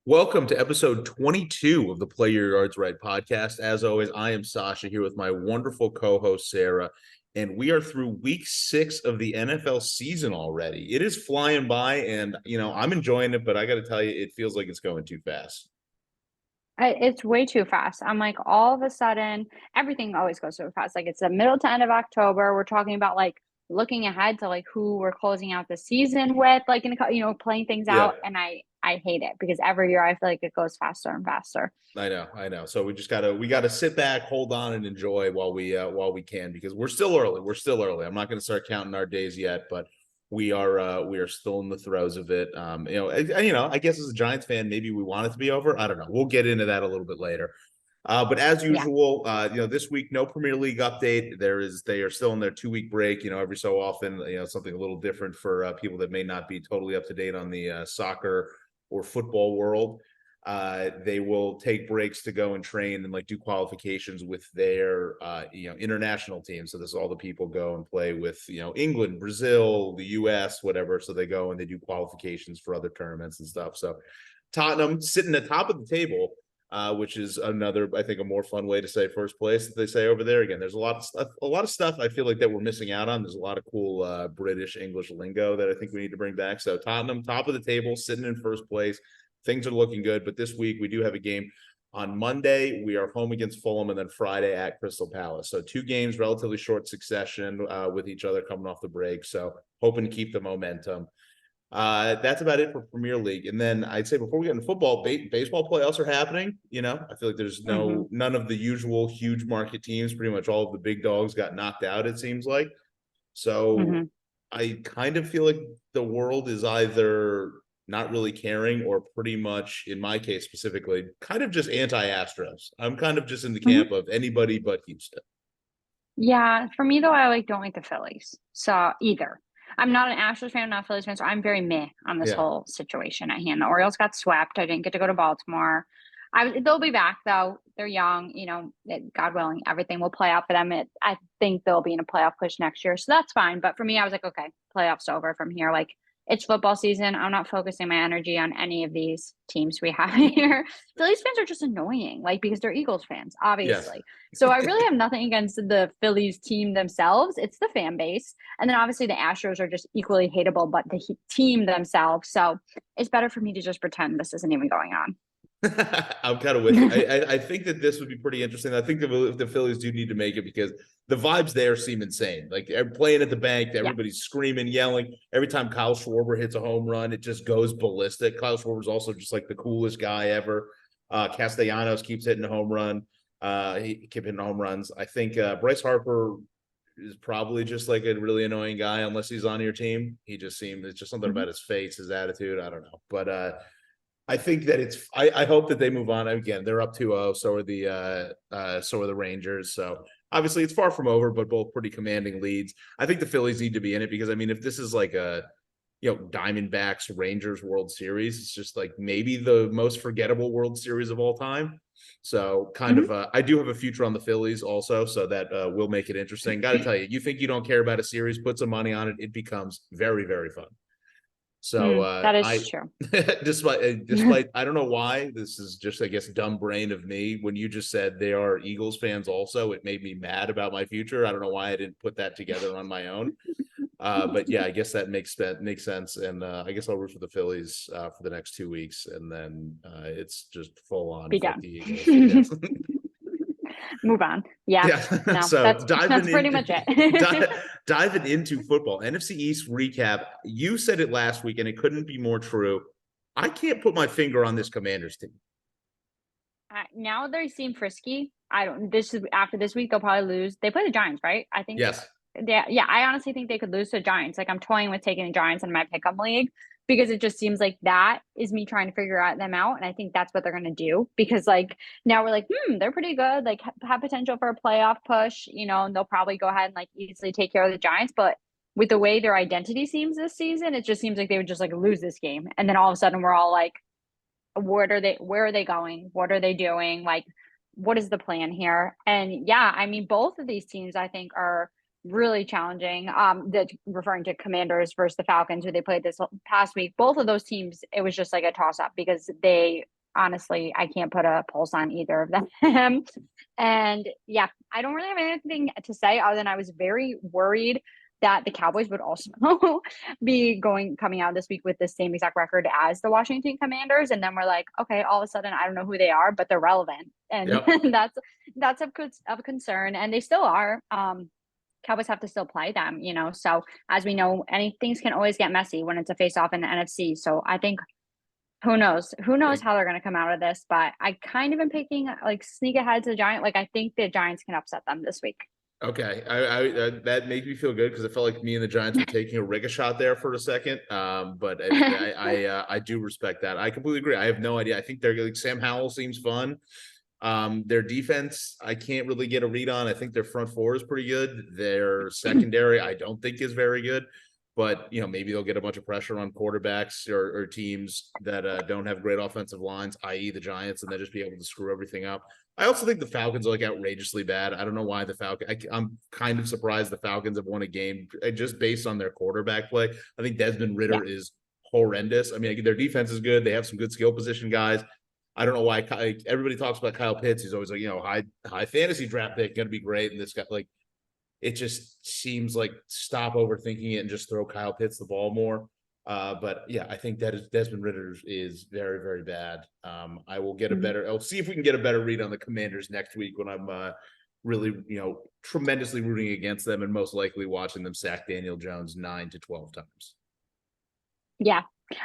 Welcome to episode 22 of the Play Your Yards Right podcast. As always, I am Sasha here with my wonderful co-host Sarah, and we are through week 6 of the NFL season already. It is flying by, and I'm enjoying it, but I got to tell you, it feels like it's going too fast. It's way too fast. I'm like, all of a sudden, everything always goes so fast. Like it's the middle to end of October. We're talking about like looking ahead to like who we're closing out the season with, like playing things Yeah, out. And I hate it because every year I feel like it goes faster and faster. I know. So we gotta sit back, hold on, and enjoy while we can because we're still early. We're still early. I'm not going to start counting our days yet, but we are still in the throes of it. I guess as a Giants fan, maybe we want it to be over. I don't know. We'll get into that a little bit later. But as Yeah. usual, this week no Premier League update. They are still in their 2 week break. Every so often, something a little different for people that may not be totally up to date on the soccer or football world. They will take breaks to go and train and like do qualifications with their international teams. So this is all the people go and play with England, Brazil, the US, whatever. So they go and they do qualifications for other tournaments and stuff. So Tottenham sitting at the top of the table, which is another, I think, a more fun way to say first place that they say over there. Again, there's a lot of stuff I feel like that we're missing out on. There's a lot of cool British English lingo that I think we need to bring back. So Tottenham, top of the table, sitting in first place. Things are looking good, but this week we do have a game on Monday. We are home against Fulham, and then Friday at Crystal Palace. So 2 games, relatively short succession with each other coming off the break. So hoping to keep the momentum. That's about it for Premier League. And then I'd say before we get into football, baseball playoffs are happening. I feel like there's hmm none of the usual huge market teams. Pretty much all of the big dogs got knocked out, it seems like. So hmm I kind of feel like the world is either not really caring or pretty much, in my case specifically, kind of just anti-Astros. I'm kind of just in the hmm camp of anybody but Houston. Yeah. For me though, I like don't like the Phillies. So either. I'm not an Astros fan, I'm not a Phillies fan, so I'm very meh on this Yeah. whole situation at hand. The Orioles got swept. I didn't get to go to Baltimore. They'll be back though. They're young, God willing, everything will play out for them. I think they'll be in a playoff push next year, so that's fine. But for me, I was like, okay, playoffs over from here. Like it's football season. I'm not focusing my energy on any of these teams we have here. Phillies fans are just annoying, like because they're Eagles fans, Yes. obviously. So I really have nothing against the Phillies team themselves. It's the fan base. And then obviously the Astros are just equally hateable, but the team themselves. So it's better for me to just pretend this isn't even going on. I'm kind of with you. I think that this would be pretty interesting. I think the Phillies do need to make it because the vibes there seem insane. Like they're playing at the bank, Yeah. everybody's screaming, yelling. Every time Kyle Schwarber hits a home run, it just goes ballistic. Kyle Schwarber's also just like the coolest guy ever. Castellanos keeps hitting a home run. He keep hitting home runs. I think Bryce Harper is probably just like a really annoying guy unless he's on your team. It's just something hmm about his face, his attitude. I don't know. But I think that I hope that they move on. Again, they're up 2-0, so are the Rangers. So obviously it's far from over, but both pretty commanding leads. I think the Phillies need to be in it because I mean, if this is like a Diamondbacks Rangers World Series, it's just like maybe the most forgettable World Series of all time. So kind hmm of I do have a future on the Phillies also, so that will make it interesting. Got to tell you, you think you don't care about a series, put some money on it, it becomes very, very fun. So that is I true. despite I don't know why this is just I guess dumb brain of me when you just said they are Eagles fans also it made me mad about my future. I don't know why I didn't put that together on my own. But yeah, I guess that makes sense, and I guess I'll root for the Phillies for the next 2 weeks, and then it's just full on Be fuck done. the Eagles. Yes. Move on. Yeah. Yeah. No, So that's pretty much it. diving into football, NFC East recap. You said it last week, and it couldn't be more true. I can't put my finger on this Commanders team. Now they seem frisky. I don't. This is after this week. They'll probably lose. They play the Giants, right? I think. Yes. Yeah. I honestly think they could lose to the Giants. Like I'm toying with taking the Giants in my pick'em league because it just seems like that is me trying to figure out them out, and I think that's what they're gonna do. Because like now we're like, they're pretty good. Like have potential for a playoff push. And they'll probably go ahead and like easily take care of the Giants, but. With the way their identity seems this season, it just seems like they would just like lose this game, and then all of a sudden we're all like, where are they going, what are they doing, like what is the plan here? And yeah, I mean both of these teams I think are really challenging. That referring to Commanders versus the Falcons who they played this past week, both of those teams it was just like a toss up because they honestly, I can't put a pulse on either of them. And yeah, I don't really have anything to say other than I was very worried that the Cowboys would also be coming out this week with the same exact record as the Washington Commanders. And then we're like, okay, all of a sudden, I don't know who they are, but they're relevant. And Yep. that's of concern. And they still are. Cowboys have to still play them, So as we know, things can always get messy when it's a face off in the NFC. So I think who knows? Who knows how they're going to come out of this? But I kind of am picking like sneak ahead to the Giants. Like I think the Giants can upset them this week. Okay, I that made me feel good because I felt like me and the Giants were taking a rig shot there for a second. But I do respect that. I completely agree. I have no idea. I think they're like Sam Howell seems fun. Their defense, I can't really get a read on. I think their front four is pretty good. Their secondary, I don't think is very good. But maybe they'll get a bunch of pressure on quarterbacks or teams that don't have great offensive lines, i.e., the Giants, and they'll just be able to screw everything up. I also think the Falcons are like outrageously bad. I don't know why I'm kind of surprised the Falcons have won a game just based on their quarterback play. I think Desmond Ridder is horrendous. I mean, their defense is good. They have some good skill position guys. I don't know why everybody talks about Kyle Pitts. He's always like, high fantasy draft pick, going to be great. And this guy, it just seems like stop overthinking it and just throw Kyle Pitts the ball more. But yeah, I think that Desmond Ridder is very, very bad. I will get I'll see if we can get a better read on the Commanders next week when I'm really, tremendously rooting against them and most likely watching them sack Daniel Jones 9 to 12 times. Yeah.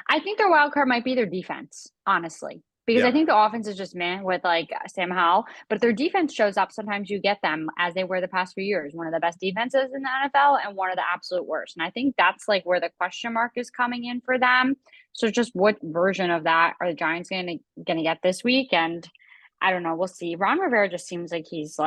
I think their wild card might be their defense, honestly. Because I think the offense is just with like Sam Howell, but if their defense shows up, sometimes you get them as they were the past few years, one of the best defenses in the NFL and one of the absolute worst. And I think that's like where the question mark is coming in for them. So just what version of that are the Giants going to get this week? And I don't know. We'll see. Ron Rivera just seems like he's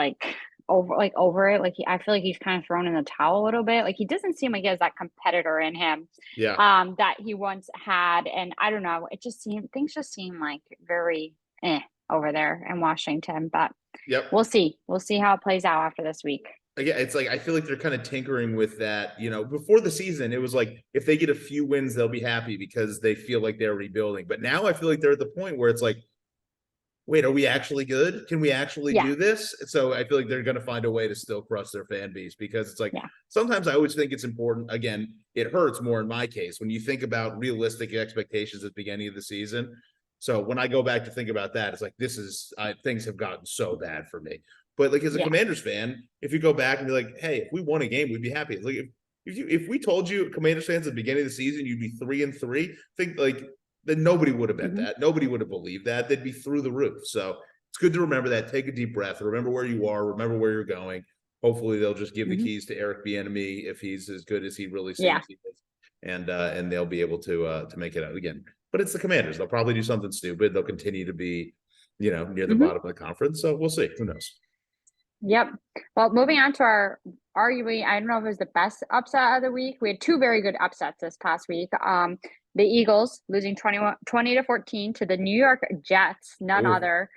over it. Like I feel like he's kind of thrown in the towel a little bit. Like he doesn't seem like he has that competitor in him. That he once had. And I don't know. Things just seem like very over there in Washington. But we'll see. We'll see how it plays out after this week. Yeah, it's like I feel like they're kind of tinkering with that. Before the season, it was like if they get a few wins, they'll be happy because they feel like they're rebuilding. But now I feel like they're at the point where it's like, wait, are we actually good? Can we actually do this? So I feel like they're going to find a way to still crush their fan base because it's like sometimes I always think it's important. Again, it hurts more in my case when you think about realistic expectations at the beginning of the season. So when I go back to think about that, it's like things have gotten so bad for me. But like as a Commanders fan, if you go back and be like, hey, if we won a game, we'd be happy. It's like if we told you Commanders fans at the beginning of the season you'd be 3-3, think like then nobody would have bet that. Nobody would have believed that. They'd be through the roof. So it's good to remember that. Take a deep breath. Remember where you are. Remember where you're going. Hopefully they'll just give the keys to Eric Bieniemy if he's as good as he really seems he is. And they'll be able to make it out again. But it's the Commanders. They'll probably do something stupid. They'll continue to be, near the bottom of the conference. So we'll see. Who knows? Yep. Well, moving on to our arguably, I don't know if it was the best upset of the week. We had two very good upsets this past week. The Eagles losing 20-14 to the New York Jets, none other.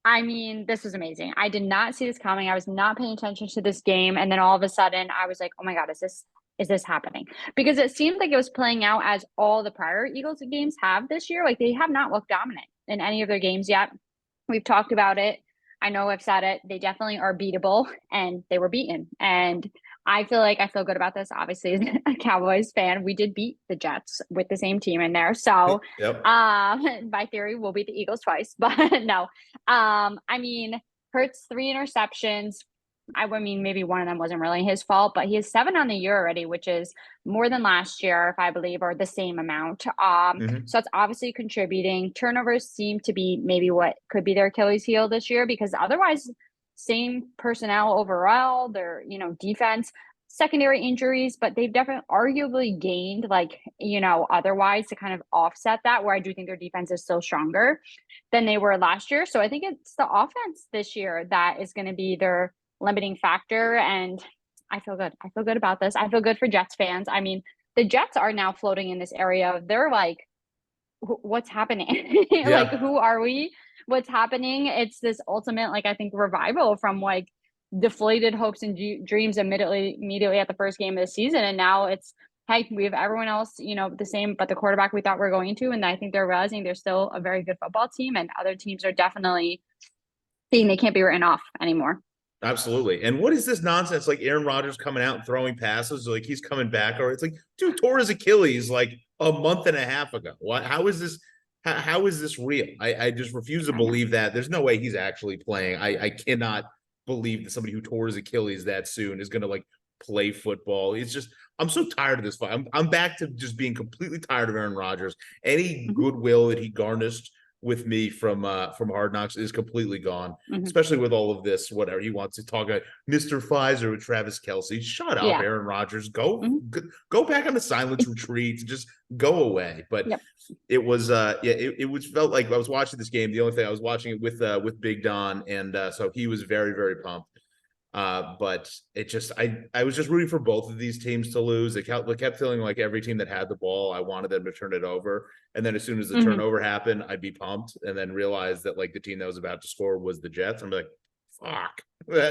I mean, this was amazing. I did not see this coming. I was not paying attention to this game. And then all of a sudden I was like, oh my God, is this happening? Because it seemed like it was playing out as all the prior Eagles games have this year. Like they have not looked dominant in any of their games yet. We've talked about it. I know I've said it. They definitely are beatable and they were beaten. And I feel good about this. Obviously, as a Cowboys fan, we did beat the Jets with the same team in there. So by theory, we'll beat the Eagles twice. But no, I mean, Hurts 3 interceptions. I mean, maybe one of them wasn't really his fault, but he has 7 on the year already, which is more than last year, if I believe, or the same amount. So that's obviously contributing. Turnovers seem to be maybe what could be their Achilles heel this year, because otherwise, same personnel overall, their, defense, secondary injuries, but they've definitely arguably gained otherwise to kind of offset that, where I do think their defense is still stronger than they were last year. So I think it's the offense this year that is going to be their limiting factor. And I feel good. I feel good about this. I feel good for Jets fans. I mean, the Jets are now floating in this area. They're like, what's happening? Like, who are we? What's happening? It's this ultimate, I think, revival from deflated hopes and dreams immediately at the first game of the season. And now it's hey, we have everyone else, the same, but the quarterback we thought we are going to, and I think they're realizing they're still a very good football team, and other teams are definitely seeing they can't be written off anymore. Absolutely. And what is this nonsense? Like Aaron Rodgers coming out and throwing passes, like he's coming back, or it's like, dude tore his Achilles like a month and a half ago. What? How is this? How is this real? I just refuse to believe that. There's no way he's actually playing. I cannot believe that somebody who tore his Achilles that soon is going to like play football. It's just I'm so tired of this fight. I'm back to just being completely tired of Aaron Rodgers. Any goodwill that he garnished with me from Hard Knocks is completely gone, especially with all of this, whatever he wants to talk about Mr. Pfizer with Travis Kelce. Shut up, Aaron Rodgers. Go back on the silence retreat. Just go away. But it was it was felt like I was watching this game. The only thing I was watching it with Big Don, and so he was very, very pumped. But it just I was just rooting for both of these teams to lose. It kept feeling like every team that had the ball, I wanted them to turn it over. And then as soon as the turnover happened, I'd be pumped, and then realize that like the team that was about to score was the Jets. I'm like, fuck,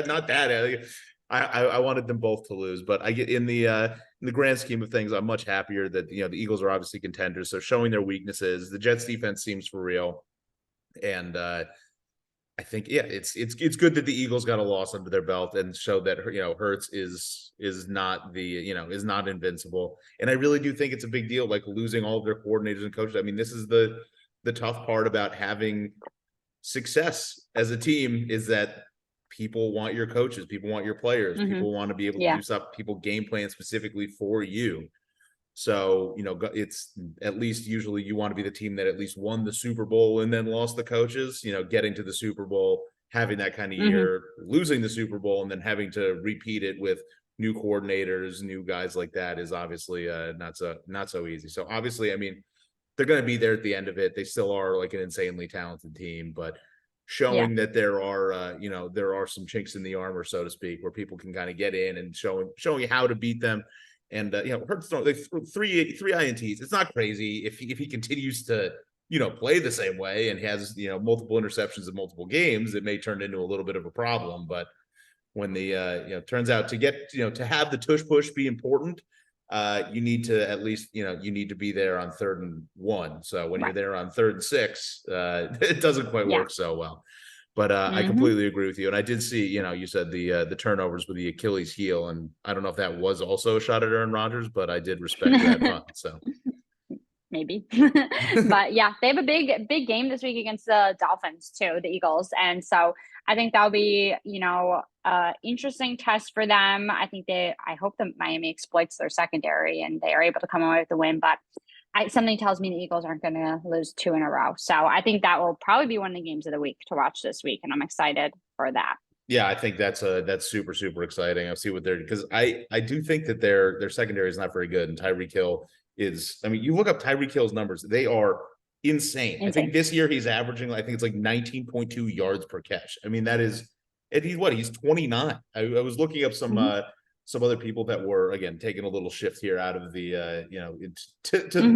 not that. I wanted them both to lose, but I get in the grand scheme of things, I'm much happier that the Eagles are obviously contenders. So showing their weaknesses, the Jets defense seems for real, and I think it's good that the Eagles got a loss under their belt and showed that Hurts is not is not invincible. And I really do think it's a big deal, like losing all of their coordinators and coaches. I mean, this is the tough part about having success as a team, is that people want your coaches, people want your players, people want to be able to do stuff, people game plan specifically for you. So, it's at least usually you want to be the team that at least won the Super Bowl and then lost the coaches, getting to the Super Bowl, having that kind of year, losing the Super Bowl, and then having to repeat it with new coordinators, new guys like that is obviously not so easy. So obviously, I mean, they're going to be there at the end of it. They still are like an insanely talented team, but showing that there are, there are some chinks in the armor, so to speak, where people can kind of get in and showing you how to beat them. And Hurts thrown like three INTs. It's not crazy if he continues to play the same way and has multiple interceptions in multiple games. It may turn into a little bit of a problem. But when the turns out to get to have the tush push be important, you need to at least you need to be there on 3rd and 1. So when you're there on 3rd and 6, it doesn't quite work so well. But I completely agree with you. And I did see, you said the turnovers with the Achilles heel. And I don't know if that was also a shot at Aaron Rodgers, but I did respect that fun. So maybe. But yeah, they have a big game this week against the Dolphins too, the Eagles. And so I think that'll be, interesting test for them. I hope that Miami exploits their secondary and they are able to come away with the win. But something tells me the Eagles aren't going to lose 2 in a row. So I think that will probably be one of the games of the week to watch this week. And I'm excited for that. Yeah, I think that's super, super exciting. I'll see what because I do think that their secondary is not very good. And Tyreek Hill is, I mean, you look up Tyreek Hill's numbers, they are insane. I think this year he's averaging, I think it's like 19.2 yards per catch. I mean, that is, and he's 29. I was looking up some other people that were, again, taking a little shift here out of the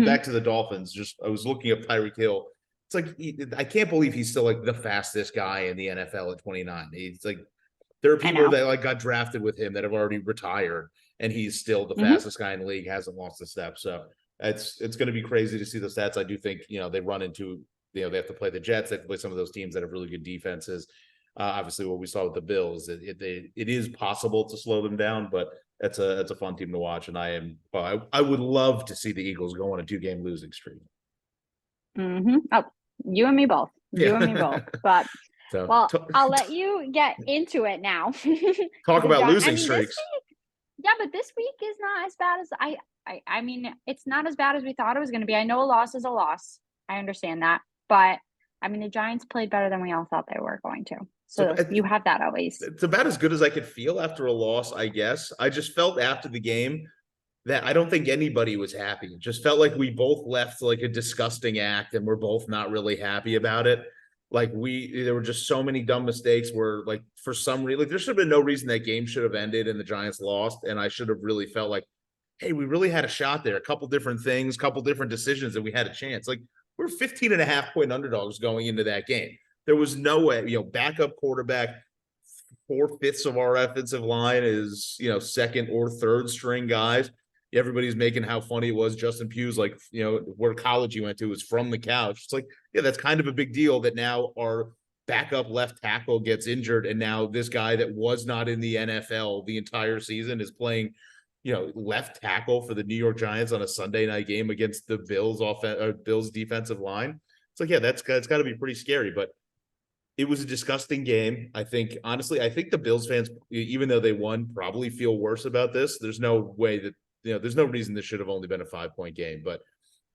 back to the Dolphins. Just I was looking up Tyreek Hill. It's like I can't believe he's still like the fastest guy in the NFL at 29. He's like, there are people that like got drafted with him that have already retired, and he's still the fastest guy in the league, hasn't lost a step. So it's going to be crazy to see the stats. I do think they run into they have to play the Jets, they have to play some of those teams that have really good defenses. Obviously, what we saw with the Bills, it is possible to slow them down, but it's a fun team to watch. And I would love to see the Eagles go on a 2-game losing streak. Oh, you and me both. You and me both. But I'll let you get into it now. Talk about losing streaks. But this week is not as bad as I mean, it's not as bad as we thought it was going to be. I know a loss is a loss. I understand that, but I mean, the Giants played better than we all thought they were going to. So you have that at least. It's about as good as I could feel after a loss, I guess. I just felt after the game that I don't think anybody was happy. It just felt like we both left like a disgusting act, and we're both not really happy about it. Like there were just so many dumb mistakes where, like, for some reason, like there should have been no reason that game should have ended and the Giants lost. And I should have really felt like, hey, we really had a shot there. A couple different things, couple different decisions, and we had a chance. Like, we're 15.5-point underdogs going into that game. There was no way, backup quarterback, 4/5 of our offensive line is, second or third string guys. everybody's making how funny it was. Justin Pugh's like, where college he went to was from the couch. It's like, yeah, that's kind of a big deal that now our backup left tackle gets injured. And now this guy that was not in the NFL the entire season is playing, left tackle for the New York Giants on a Sunday night game against the Bills defensive line. It's like, yeah, it's got to be pretty scary, but it was a disgusting game. I think, honestly, I think the Bills fans, even though they won, probably feel worse about this. There's no way that, there's no reason this should have only been a 5-point game, but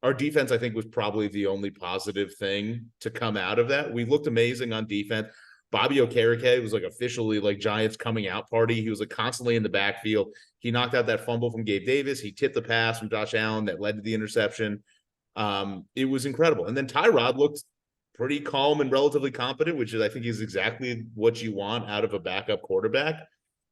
our defense, I think, was probably the only positive thing to come out of that. We looked amazing on defense. Bobby Okereke was like officially like Giants coming out party. He was like constantly in the backfield. He knocked out that fumble from Gabe Davis. He tipped the pass from Josh Allen that led to the interception. It was incredible. And then Tyrod looked pretty calm and relatively competent, which is, I think, is exactly what you want out of a backup quarterback.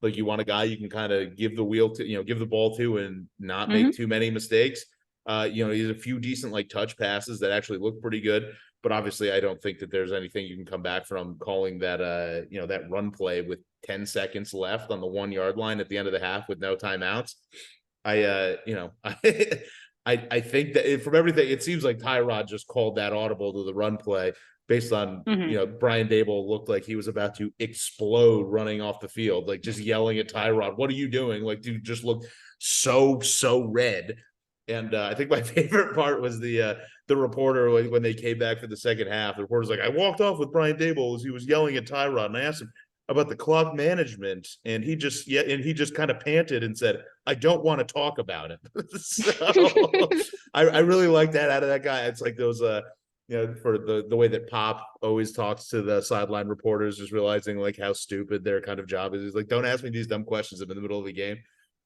Like, you want a guy you can kind of give the wheel to, give the ball to and not make too many mistakes. He has a few decent like touch passes that actually look pretty good, but obviously I don't think that there's anything you can come back from calling that, that run play with 10 seconds left on the 1 yard line at the end of the half with no timeouts. I think that from everything, it seems like Tyrod just called that audible to the run play based on, Brian Dable looked like he was about to explode running off the field, like just yelling at Tyrod, "What are you doing?" Like, dude just looked so red. And I think my favorite part was the reporter when they came back for the second half. The reporter's like, "I walked off with Brian Dable as he was yelling at Tyrod, and I asked him about the clock management, and he just kind of panted and said, 'I don't want to talk about it.'" So I really like that out of that guy. It's like those for the way that Pop always talks to the sideline reporters, just realizing like how stupid their kind of job is. He's like, "Don't ask me these dumb questions in the middle of the game."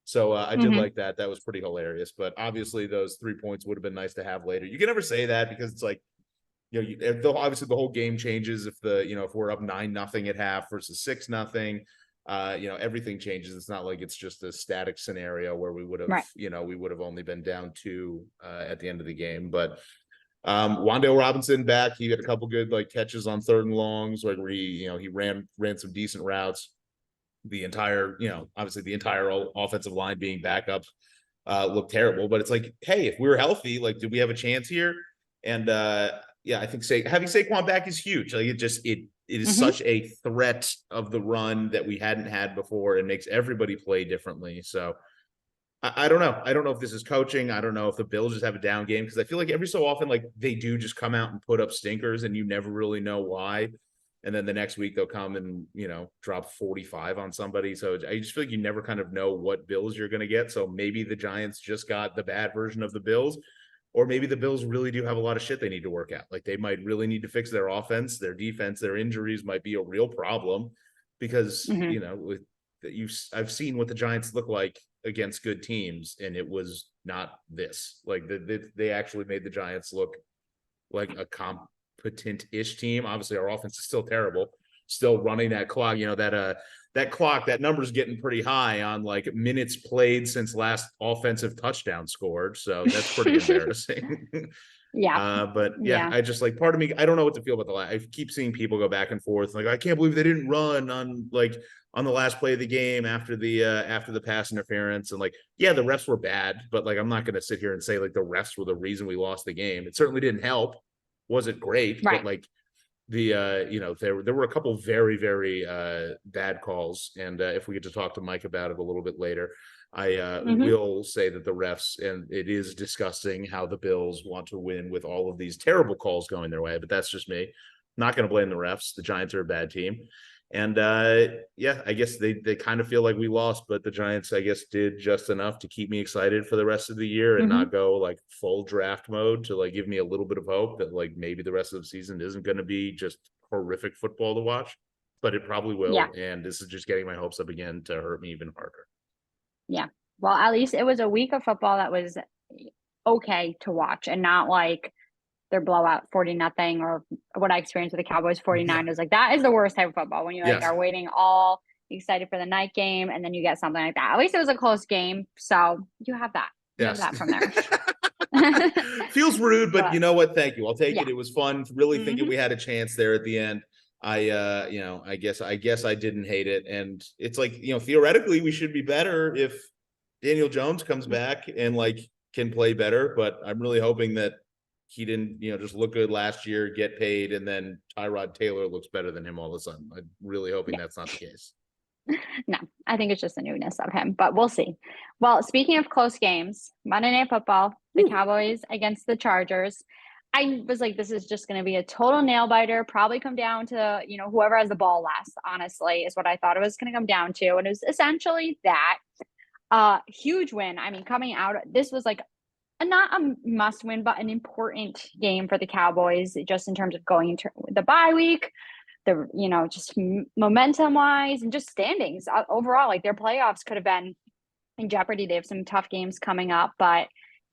So I did like that. That was pretty hilarious. But obviously, those 3 points would have been nice to have later. You can never say that because it's like, obviously the whole game changes if if we're up 9-0 at half versus 6-0. Everything changes. It's not like it's just a static scenario where we would have, we would have only been down 2 at the end of the game. But Wan'Dale Robinson back. He had a couple good like catches on 3rd and longs, like where he ran some decent routes. The entire, obviously the entire offensive line being backup looked terrible, but it's like, hey, if we were healthy, like, did we have a chance here? And I think having Saquon back is huge. Like, it is such a threat of the run that we hadn't had before. It makes everybody play differently. So I don't know. I don't know if this is coaching. I don't know if the Bills just have a down game, because I feel like every so often, like, they do just come out and put up stinkers and you never really know why. And then the next week they'll come and, drop 45 on somebody. So I just feel like you never kind of know what Bills you're going to get. So maybe the Giants just got the bad version of the Bills, or maybe the Bills really do have a lot of shit they need to work out. Like, they might really need to fix their offense, their defense, their injuries might be a real problem because, I've seen what the Giants look like against good teams, and it was not this. Like, they actually made the Giants look like a competent-ish team. Obviously, our offense is still terrible, still running that clock. That clock, that number's getting pretty high on like minutes played since last offensive touchdown scored. So that's pretty embarrassing. I just, like, part of me, I don't know what to feel about I keep seeing people go back and forth. Like, I can't believe they didn't run on the last play of the game after the pass interference. And like, yeah, the refs were bad, but like, I'm not going to sit here and say like the refs were the reason we lost the game. It certainly didn't help. Wasn't great, but like there were a couple very, very bad calls. And if we get to talk to Mike about it a little bit later, I will say that the refs, and it is disgusting how the Bills want to win with all of these terrible calls going their way, but that's just me. Not going to blame the refs. The Giants are a bad team. And I guess they kind of feel like we lost, but the Giants, I guess, did just enough to keep me excited for the rest of the year and not go like full draft mode, to like give me a little bit of hope that like maybe the rest of the season isn't going to be just horrific football to watch, but it probably will. Yeah. And this is just getting my hopes up again to hurt me even harder. Yeah. Well, at least it was a week of football that was okay to watch, and not like their blowout 40-0, or what I experienced with the Cowboys 49. Like, that is the worst type of football, when you are waiting all excited for the night game and then you get something like that. At least it was a close game, so you have that. You have that from there. Feels rude, but you know what? Thank you. I'll take it. It was fun. Really thinking we had a chance there at the end. I guess I didn't hate it, and it's like, theoretically we should be better if Daniel Jones comes back and like can play better, but I'm really hoping that he didn't, just look good last year, get paid, and then Tyrod Taylor looks better than him all of a sudden. I'm really hoping that's not the case. No, I think it's just the newness of him, but we'll see. Well, speaking of close games, Monday Night Football, the Cowboys against the Chargers. I was like, this is just going to be a total nail biter, probably come down to, whoever has the ball last, honestly, is what I thought it was going to come down to. And it was essentially that huge win. I mean, coming out, this was like not a must win, but an important game for the Cowboys, just in terms of going into the bye week, just momentum wise and just standings overall. Like their playoffs could have been in jeopardy. They have some tough games coming up, but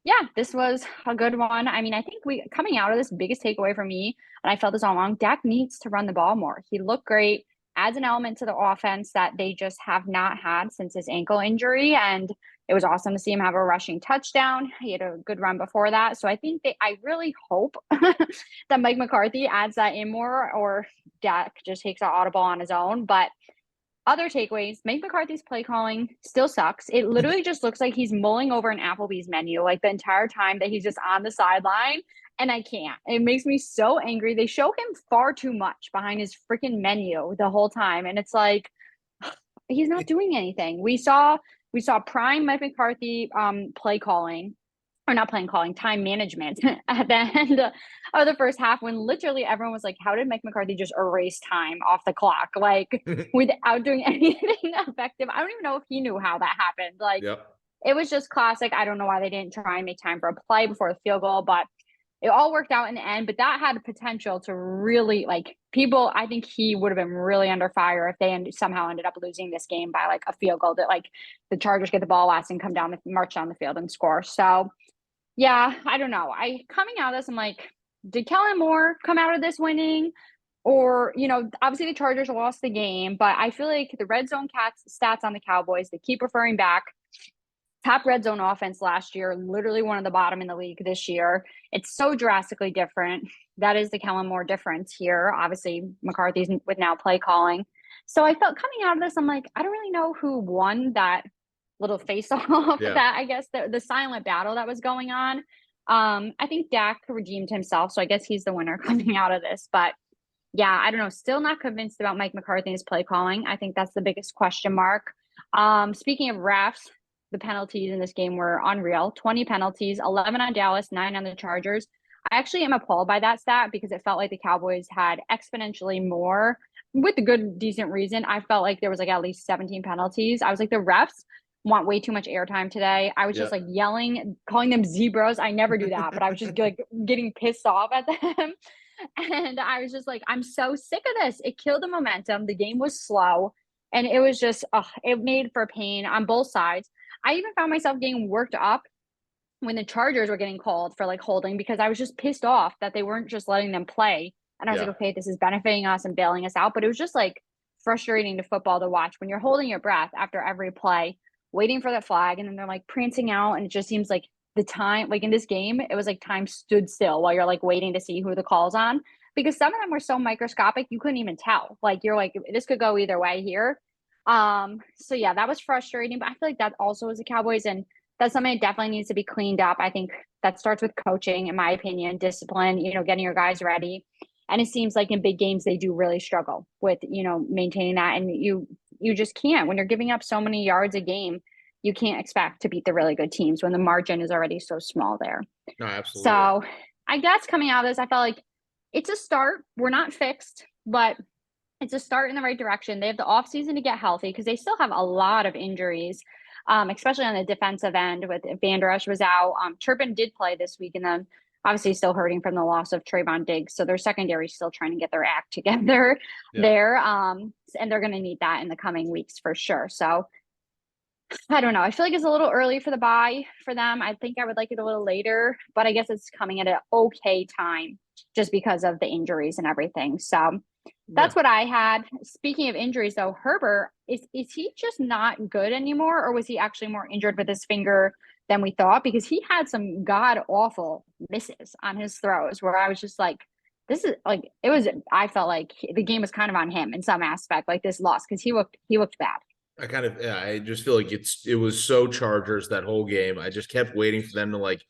yeah, this was a good one. I mean, I think coming out of this, biggest takeaway for me, and I felt this all along, Dak needs to run the ball more. He looked great, adds an element to the offense that they just have not had since his ankle injury. And it was awesome to see him have a rushing touchdown. He had a good run before that. So I really hope that Mike McCarthy adds that in more, or Dak just takes an audible on his own. But other takeaways, Mike McCarthy's play calling still sucks. It literally just looks like he's mulling over an Applebee's menu like the entire time that he's just on the sideline. And I can't. It makes me so angry. They show him far too much behind his freaking menu the whole time. And it's like, he's not doing anything. We saw prime Mike McCarthy play calling, or not playing calling, time management at the end of the first half, when literally everyone was like, how did Mike McCarthy just erase time off the clock? Like without doing anything effective. I don't even know if he knew how that happened. Like Yep. It was just classic. I don't know why they didn't try and make time for a play before the field goal, but it all worked out in the end. But that had potential to really, like, I think he would have been really under fire if they somehow ended up losing this game by like a field goal, that like the Chargers get the ball last and march down the field and score. So yeah, I don't know. Coming out of this, I'm like, did Kellen Moore come out of this winning? Or, obviously the Chargers lost the game, but I feel like the red zone stats on the Cowboys, they keep referring back. Top red zone offense last year, literally one of the bottom in the league this year. It's so drastically different. That is the Kellen Moore difference here. Obviously, McCarthy's with now play calling. So I felt coming out of this, I'm like, I don't really know who won that little face-off, that I guess the silent battle that was going on. I think Dak redeemed himself, so I guess he's the winner coming out of this. But yeah, I don't know. Still not convinced about Mike McCarthy and his play calling. I think that's the biggest question mark. Speaking of refs, the penalties in this game were unreal. 20 penalties, 11 on Dallas, 9 on the Chargers. I actually am appalled by that stat because it felt like the Cowboys had exponentially more, with a good, decent reason. I felt like there was like at least 17 penalties. I was like, the refs want way too much airtime today. I was just like yelling, calling them zebras. I never do that, but I was just like getting pissed off at them. And I was just like, I'm so sick of this. It killed the momentum. The game was slow. And it was just, it made for pain on both sides. I even found myself getting worked up when the Chargers were getting called for like holding, because I was just pissed off that they weren't just letting them play. And I was like, okay, this is benefiting us and bailing us out. But it was just like frustrating to football to watch when you're holding your breath after every play, waiting for the flag, and then they're like prancing out. And it just seems like the time, like in this game, it was like time stood still while you're like waiting to see who the call's on, because some of them were so microscopic you couldn't even tell. Like you're like, this could go either way here. So yeah, that was frustrating, but I feel like that also is the Cowboys, and that's something that definitely needs to be cleaned up. I think that starts with coaching, in my opinion, discipline, getting your guys ready. And it seems like in big games, they do really struggle with, maintaining that. And you just can't, when you're giving up so many yards a game, you can't expect to beat the really good teams when the margin is already so small there. No, absolutely. So I guess coming out of this, I felt like it's a start. We're not fixed, but it's a start in the right direction. They have the offseason to get healthy because they still have a lot of injuries, especially on the defensive end. With Van Der Esch was out. Turpin did play this week, and then obviously still hurting from the loss of Trayvon Diggs. So their secondary is still trying to get their act together there. And they're going to need that in the coming weeks for sure. So I don't know. I feel like it's a little early for the bye for them. I think I would like it a little later, but I guess it's coming at an okay time just because of the injuries and everything. So that's what I had. Speaking of injuries, though, Herbert, is he just not good anymore, or was he actually more injured with his finger than we thought? Because he had some god-awful misses on his throws where I was just like, this is like, I felt like the game was kind of on him in some aspect, like this loss, because he looked bad. I just feel like it was so Chargers that whole game. I just kept waiting for them to like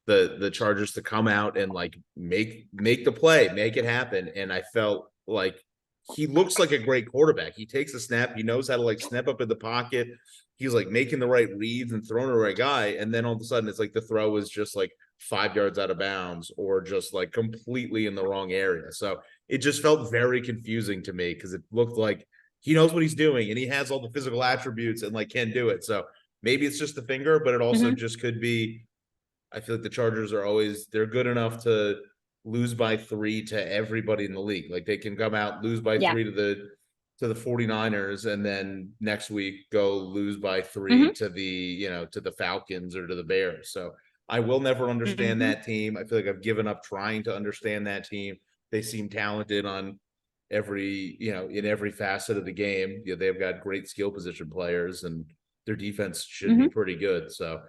the Chargers to come out and like make the play, make it happen. And I felt like he looks like a great quarterback. He takes a snap, he knows how to like snap up in the pocket. He's like making the right reads and throwing the right guy. And then all of a sudden it's like the throw is just like 5 yards out of bounds or just like completely in the wrong area. So it just felt very confusing to me because it looked like he knows what he's doing and he has all the physical attributes and like can do it. So maybe it's just the finger, but it also Mm-hmm. just could be. I feel like the Chargers are always they're good enough to lose by 3 to everybody in the league. Like they can come out, lose by Yeah. 3 to the 49ers, and then next week go lose by 3 Mm-hmm. to to the Falcons or to the Bears. So I will never understand Mm-hmm. that team. I feel like I've given up trying to understand that team. They seem talented on in every facet of the game. They've got great skill position players and their defense should be Mm-hmm. pretty good. So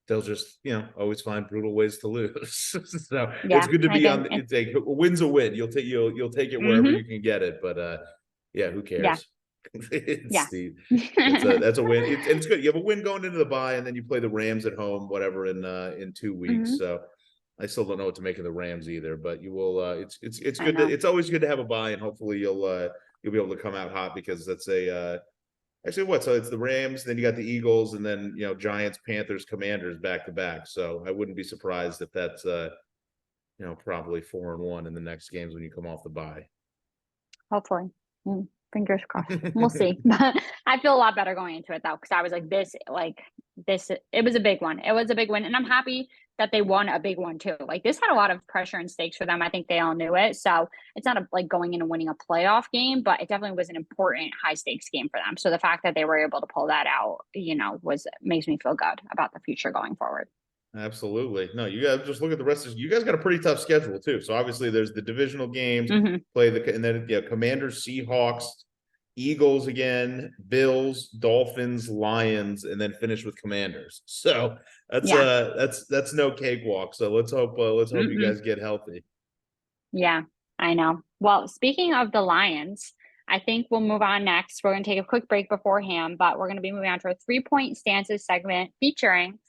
they'll just always find brutal ways to lose. So it's Yeah. good to I be think. on. It's like a win's a win. You'll take it wherever Mm-hmm. you can get it. But yeah, who Yeah. cares? It's Yeah. the that's a win. It's good. You have a win going into the bye, and then you play the Rams at home, whatever in 2 weeks. Mm-hmm. So I still don't know what to make of the Rams either. But you will. It's I good. know. It's always good to have a bye, and hopefully you'll be able to come out hot because that's a actually, what? So it's the Rams, then you got the Eagles, and then Giants, Panthers, Commanders back to back. So I wouldn't be surprised if that's probably 4-1 in the next games when you come off the bye. Hopefully. Fingers crossed. We'll see. But I feel a lot better going into it though, because I was this, it was a big one. It was a big win. And I'm happy that they won a big one too. Like this had a lot of pressure and stakes for them. I think they all knew it. So it's not like going in and winning a playoff game, but it definitely was an important high stakes game for them. So the fact that they were able to pull that out, makes me feel good about the future going forward. Absolutely. No, you guys just look at the rest of you guys got a pretty tough schedule too. So obviously there's the divisional games, Hmm. and then Commanders, Seahawks, Eagles again, Bills, Dolphins, Lions, and then finish with Commanders. So Yeah. that's no cakewalk. So let's hope you Mm-mm. guys get healthy. Yeah, I know. Well, speaking of the Lions, I think we'll move on next. We're going to take a quick break beforehand, but we're going to be moving on to a 3-point stances segment featuring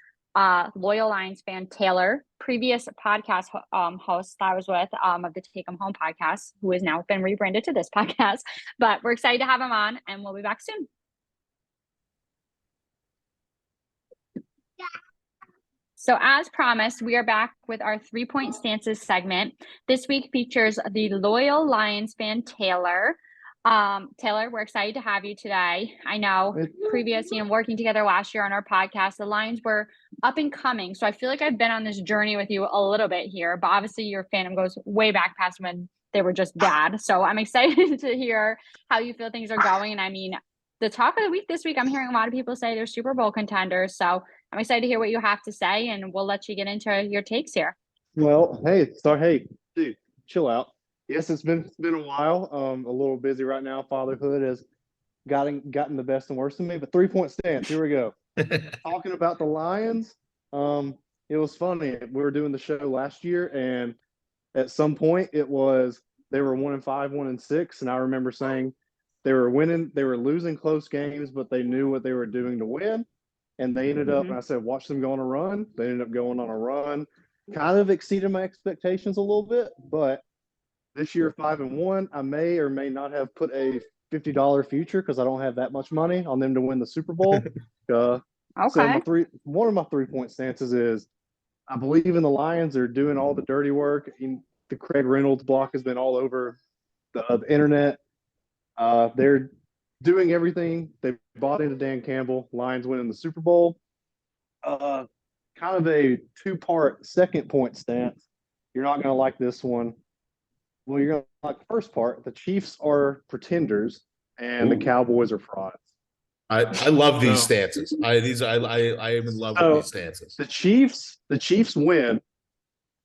loyal Lions fan Taylor, previous podcast host I was with of the Take 'em Home podcast, who has now been rebranded to this podcast. But we're excited to have him on, and we'll be back soon. So, as promised, we are back with our 3-point stances segment. This week features the loyal Lions fan, Taylor. Taylor, we're excited to have you today. I know previous, working together last year on our podcast, the Lions were up and coming. So I feel like I've been on this journey with you a little bit here, but obviously your fandom goes way back past when they were just bad. So I'm excited to hear how you feel things are going. And I mean, the talk of the week this week, I'm hearing a lot of people say they're Super Bowl contenders. So I'm excited to hear what you have to say, and we'll let you get into your takes here. Well, hey, dude, chill out. Yes, it's been a while. A little busy right now. Fatherhood has gotten the best and worst of me. But 3-point stance. Here we go. Talking about the Lions. It was funny. We were doing the show last year, and at some point they were 1-5, 1-6, and I remember saying they were winning, they were losing close games, but they knew what they were doing to win. And they ended up, and I said, watch them go on a run. They ended up going on a run, kind of exceeded my expectations a little bit. But this year, 5-1, I may or may not have put a $50 future because I don't have that much money on them to win the Super Bowl. So Okay. one of my 3-point stances is I believe in the Lions. They're doing all the dirty work. The Craig Reynolds block has been all over the internet. They're doing everything. They bought into Dan Campbell. Lions winning the Super Bowl. Kind of a 2-part 2nd-point stance. You're not going to like this one. Well, you're going to like the first part. The Chiefs are pretenders, and the Cowboys are frauds. I love these stances. I am in love with these stances. The Chiefs win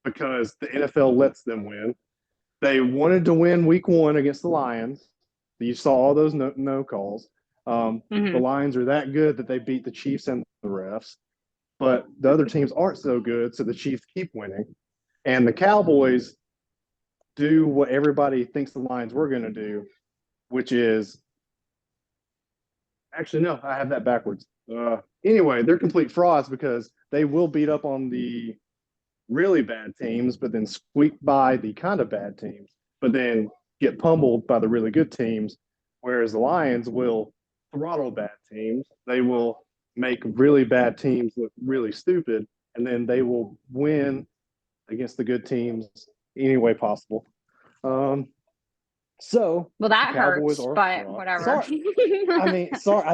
because the NFL lets them win. They wanted to win week 1 against the Lions. You saw all those no calls. The Lions are that good that they beat the Chiefs and the refs. But the other teams aren't so good, so the Chiefs keep winning. And the Cowboys do what everybody thinks the Lions were going to do, which is Actually, no, I have that backwards. Anyway, they're complete frauds because they will beat up on the really bad teams, but then squeak by the kind of bad teams, but then get pummeled by the really good teams. Whereas the Lions will throttle bad teams. They will make really bad teams look really stupid, and then they will win against the good teams any way possible. So Well, that Cowboys hurts, are but fraud. whatever. Sorry. I mean, sorry, I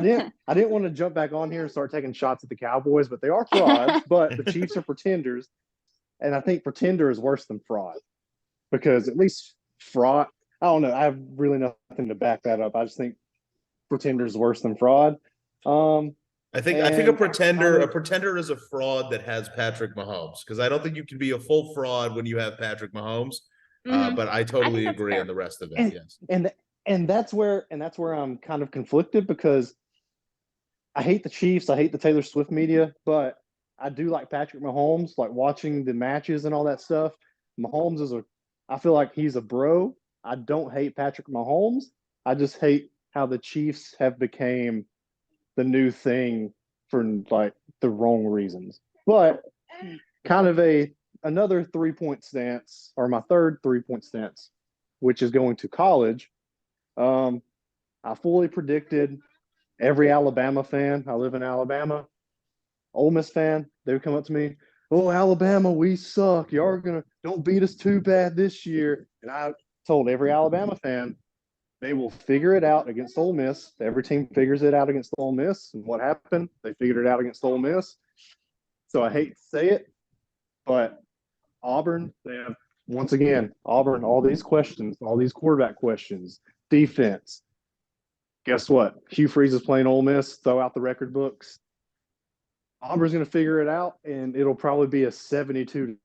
didn't want to jump back on here and start taking shots at the Cowboys, but they are frauds. But the Chiefs are pretenders, and I think pretender is worse than fraud because at least fraud. I don't know. I have really nothing to back that up. I just think pretender is worse than fraud. I think a pretender is a fraud that has Patrick Mahomes, because I don't think you can be a full fraud when you have Patrick Mahomes. But I totally agree fair. on the rest of it. Yes. And that's where I'm kind of conflicted because I hate the Chiefs, I hate the Taylor Swift media, but I do like Patrick Mahomes, like watching the matches and all that stuff. Mahomes I feel like he's a bro. I don't hate Patrick Mahomes. I just hate how the Chiefs have became the new thing for like the wrong reasons. But kind of another 3-point stance, or my third 3-point stance, which is going to college. I fully predicted every Alabama fan. I live in Alabama. Ole Miss fan, they would come up to me, "Oh, Alabama, we suck. Don't beat us too bad this year." And I told every Alabama fan, they will figure it out against Ole Miss. Every team figures it out against Ole Miss. And what happened? They figured it out against Ole Miss. So I hate to say it, but Auburn, once again, all these questions, all these quarterback questions, defense. Guess what? Hugh Freeze is playing Ole Miss, throw out the record books. Auburn's going to figure it out, and it'll probably be a 72-70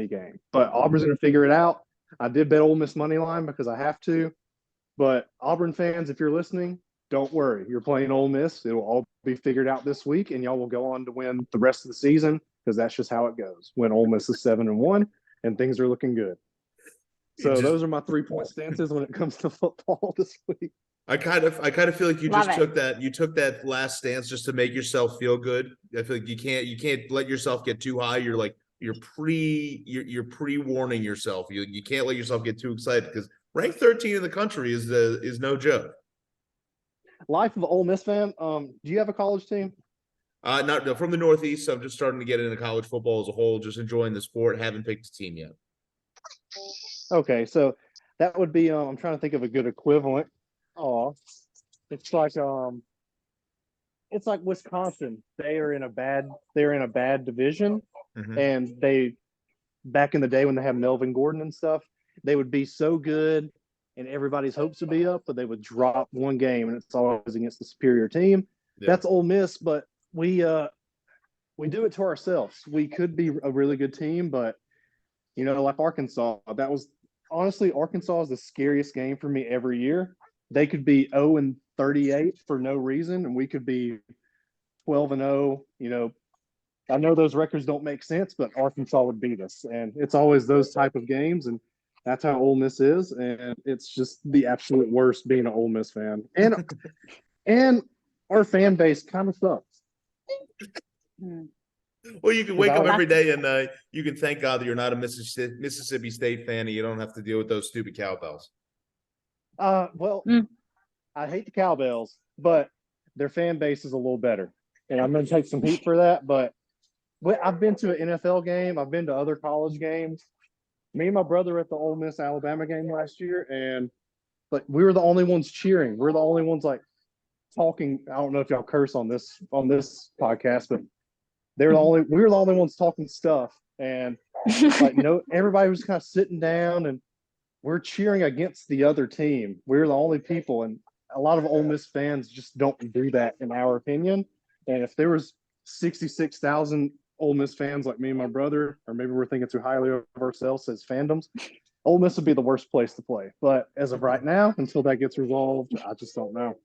game. But Auburn's going to figure it out. I did bet Ole Miss money line because I have to. But Auburn fans, if you're listening, don't worry. You're playing Ole Miss. It will all be figured out this week, and y'all will go on to win the rest of the season because that's just how it goes. When Ole Miss is 7-1, and things are looking good. So those are my 3-point stances when it comes to football this week. I kind of feel like you Love just it. took that last stance just to make yourself feel good. I feel like you can't let yourself get too high. You're pre-warning yourself. You can't let yourself get too excited because ranked 13 in the country is no joke. Life of an Ole Miss fan. Do you have a college team? Not from the Northeast. So I'm just starting to get into college football as a whole, just enjoying the sport. Haven't picked a team yet. Okay, so that would be I'm trying to think of a good equivalent. It's like Wisconsin. They're in a bad division, and they back in the day when they had Melvin Gordon and stuff, they would be so good and everybody's hopes would be up, but they would drop one game and it's always against the superior team. Yeah. That's Ole Miss, but we do it to ourselves. We could be a really good team, but like Arkansas, that was honestly Arkansas is the scariest game for me every year. They could be 0-38 for no reason, and we could be 12-0. I know those records don't make sense, but Arkansas would beat us, and it's always those type of games, and that's how Ole Miss is, and it's just the absolute worst being an Ole Miss fan, and our fan base kind of sucks. Well, you can wake up every day and you can thank God that you're not a Mississippi State fan and you don't have to deal with those stupid cowbells. I hate the cowbells, but their fan base is a little better. And I'm going to take some heat for that. But I've been to an NFL game. I've been to other college games. Me and my brother were at the Ole Miss Alabama game last year, and we were the only ones cheering. We're the only ones talking. I don't know if y'all curse on this podcast, but we were the only ones talking stuff. And everybody was kind of sitting down and we're cheering against the other team. We're the only people, and a lot of Ole Miss fans just don't do that, in our opinion. And if there was 66,000 Ole Miss fans like me and my brother, or maybe we're thinking too highly of ourselves as fandoms, Ole Miss would be the worst place to play. But as of right now, until that gets resolved, I just don't know.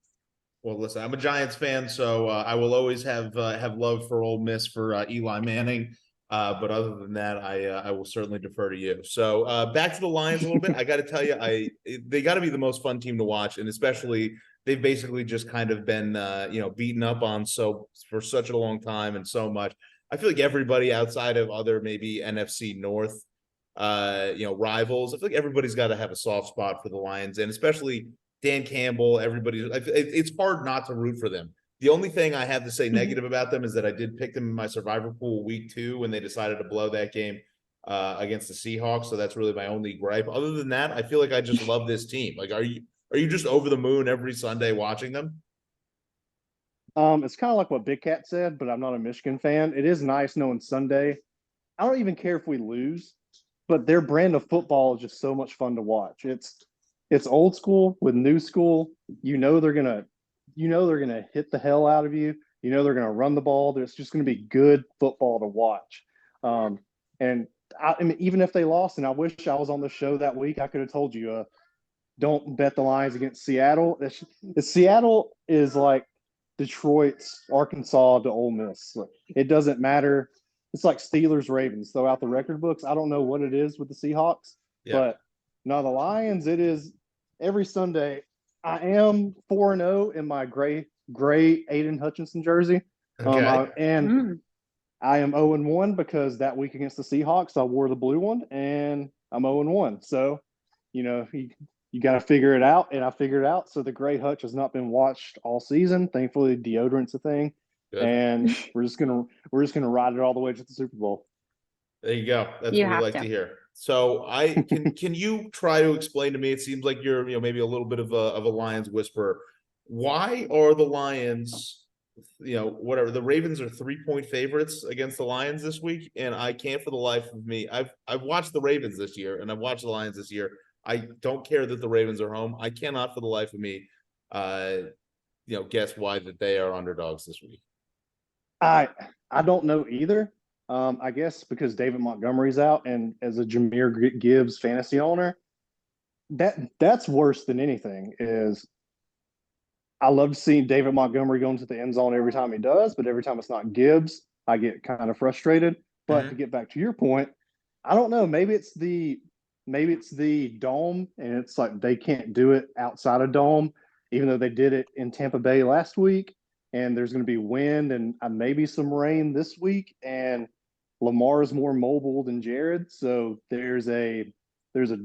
Well, listen, I'm a Giants fan, so I will always have love for Ole Miss, for Eli Manning. But other than that, I will certainly defer to you. So back to the Lions a little bit. I got to tell you, they got to be the most fun team to watch, and especially they've basically just kind of been beaten up on for such a long time and so much. I feel like everybody outside of other maybe NFC North rivals, I feel like everybody's got to have a soft spot for the Lions, and especially Dan Campbell. It's hard not to root for them. The only thing I have to say negative about them is that I did pick them in my survivor pool week 2 when they decided to blow that game against the Seahawks. So that's really my only gripe. Other than that, I feel like I just love this team. Like, are you just over the moon every Sunday watching them? It's kind of like what Big Cat said, but I'm not a Michigan fan. It is nice knowing Sunday. I don't even care if we lose, but their brand of football is just so much fun to watch. It's old school with new school. They're gonna hit the hell out of you. They're gonna run the ball. There's just gonna be good football to watch. And I mean, even if they lost, and I wish I was on the show that week, I could have told you, don't bet the Lions against Seattle. Seattle is like Detroit's Arkansas to Ole Miss. It doesn't matter. It's like Steelers Ravens. Throw out the record books. I don't know what it is with the Seahawks, but no, the Lions. It is every Sunday. I am 4-0 in my gray Aiden Hutchinson jersey. Okay. I am 0-1 because that week against the Seahawks, I wore the blue one, and I'm 0-1. So, you got to figure it out, and I figured it out. So the gray hutch has not been watched all season. Thankfully, deodorant's a thing, and we're just gonna ride it all the way to the Super Bowl. There you go. That's what we like to hear. So can you try to explain to me? It seems like you're maybe a little bit of a Lions whisperer. Why are the Lions? Whatever, the Ravens are 3-point favorites against the Lions this week, and I can't for the life of me. I've watched the Ravens this year, and I've watched the Lions this year. I don't care that the Ravens are home. I cannot for the life of me, guess why that they are underdogs this week. I don't know either. I guess because David Montgomery's out, and as a Jahmyr Gibbs fantasy owner, that's worse than anything. Is I love seeing David Montgomery go into the end zone every time he does, but every time it's not Gibbs, I get kind of frustrated. But to get back to your point, I don't know. Maybe it's the dome, and it's like they can't do it outside of dome, even though they did it in Tampa Bay last week. And there's going to be wind and maybe some rain this week. And Lamar is more mobile than Jared, so there's a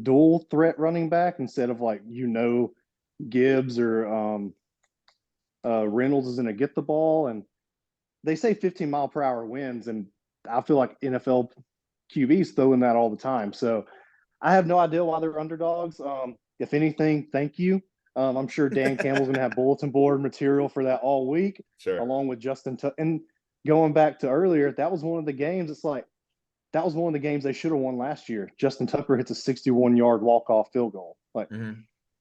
dual threat running back instead of Gibbs or Reynolds is going to get the ball. And they say 15-mile-per-hour winds, and I feel like NFL QBs throwing that all the time. So I have no idea why they're underdogs. If anything, thank you. I'm sure Dan Campbell's going to have bulletin board material for that all week, along with Justin. And going back to earlier, that was one of the games. It's like that was one of the games they should have won last year. Justin Tucker hits a 61-yard walk-off field goal. Like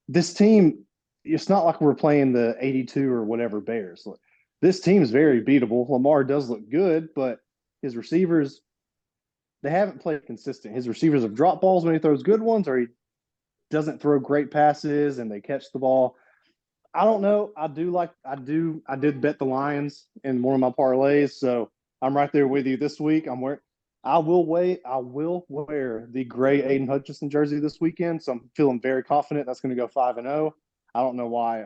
this team, it's not like we're playing the 82 or whatever Bears. Like, this team is very beatable. Lamar does look good, but his receivers, they haven't played consistent. His receivers have dropped balls when he throws good ones, or he doesn't throw great passes and they catch the ball. I don't know. I did bet the Lions in one of my parlays, so I'm right there with you this week. I will wear the gray Aiden Hutchinson jersey this weekend, so I'm feeling very confident that's going to go 5-0. I don't know why.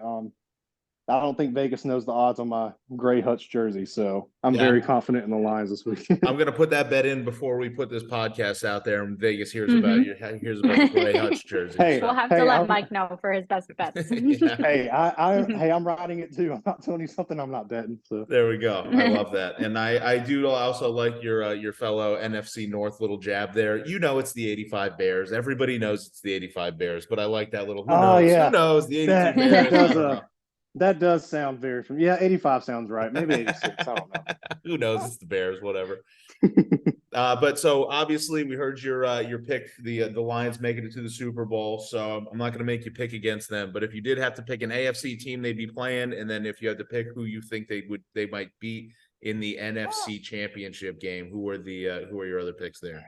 I don't think Vegas knows the odds on my gray Hutch jersey, so I'm very confident in the Lions this week. I'm going to put that bet in before we put this podcast out there, and Vegas hears about the gray Hutch jersey. We'll have to let Mike know for his best bets. I'm riding it too. I'm not telling you something I'm not betting. So there we go. I love that, and I do also like your fellow NFC North little jab there. It's the 85 Bears. Everybody knows it's the 85 Bears, but I like that little. Who knows the 82 Bears. That does sound very familiar. Yeah, 85 sounds right. Maybe 86. I don't know. Who knows? It's the Bears, whatever. But so obviously we heard your pick. The Lions making it to the Super Bowl. So I'm not going to make you pick against them. But if you did have to pick an AFC team they'd be playing, and then if you had to pick who you think they might beat in the NFC Championship game, who are your other picks there?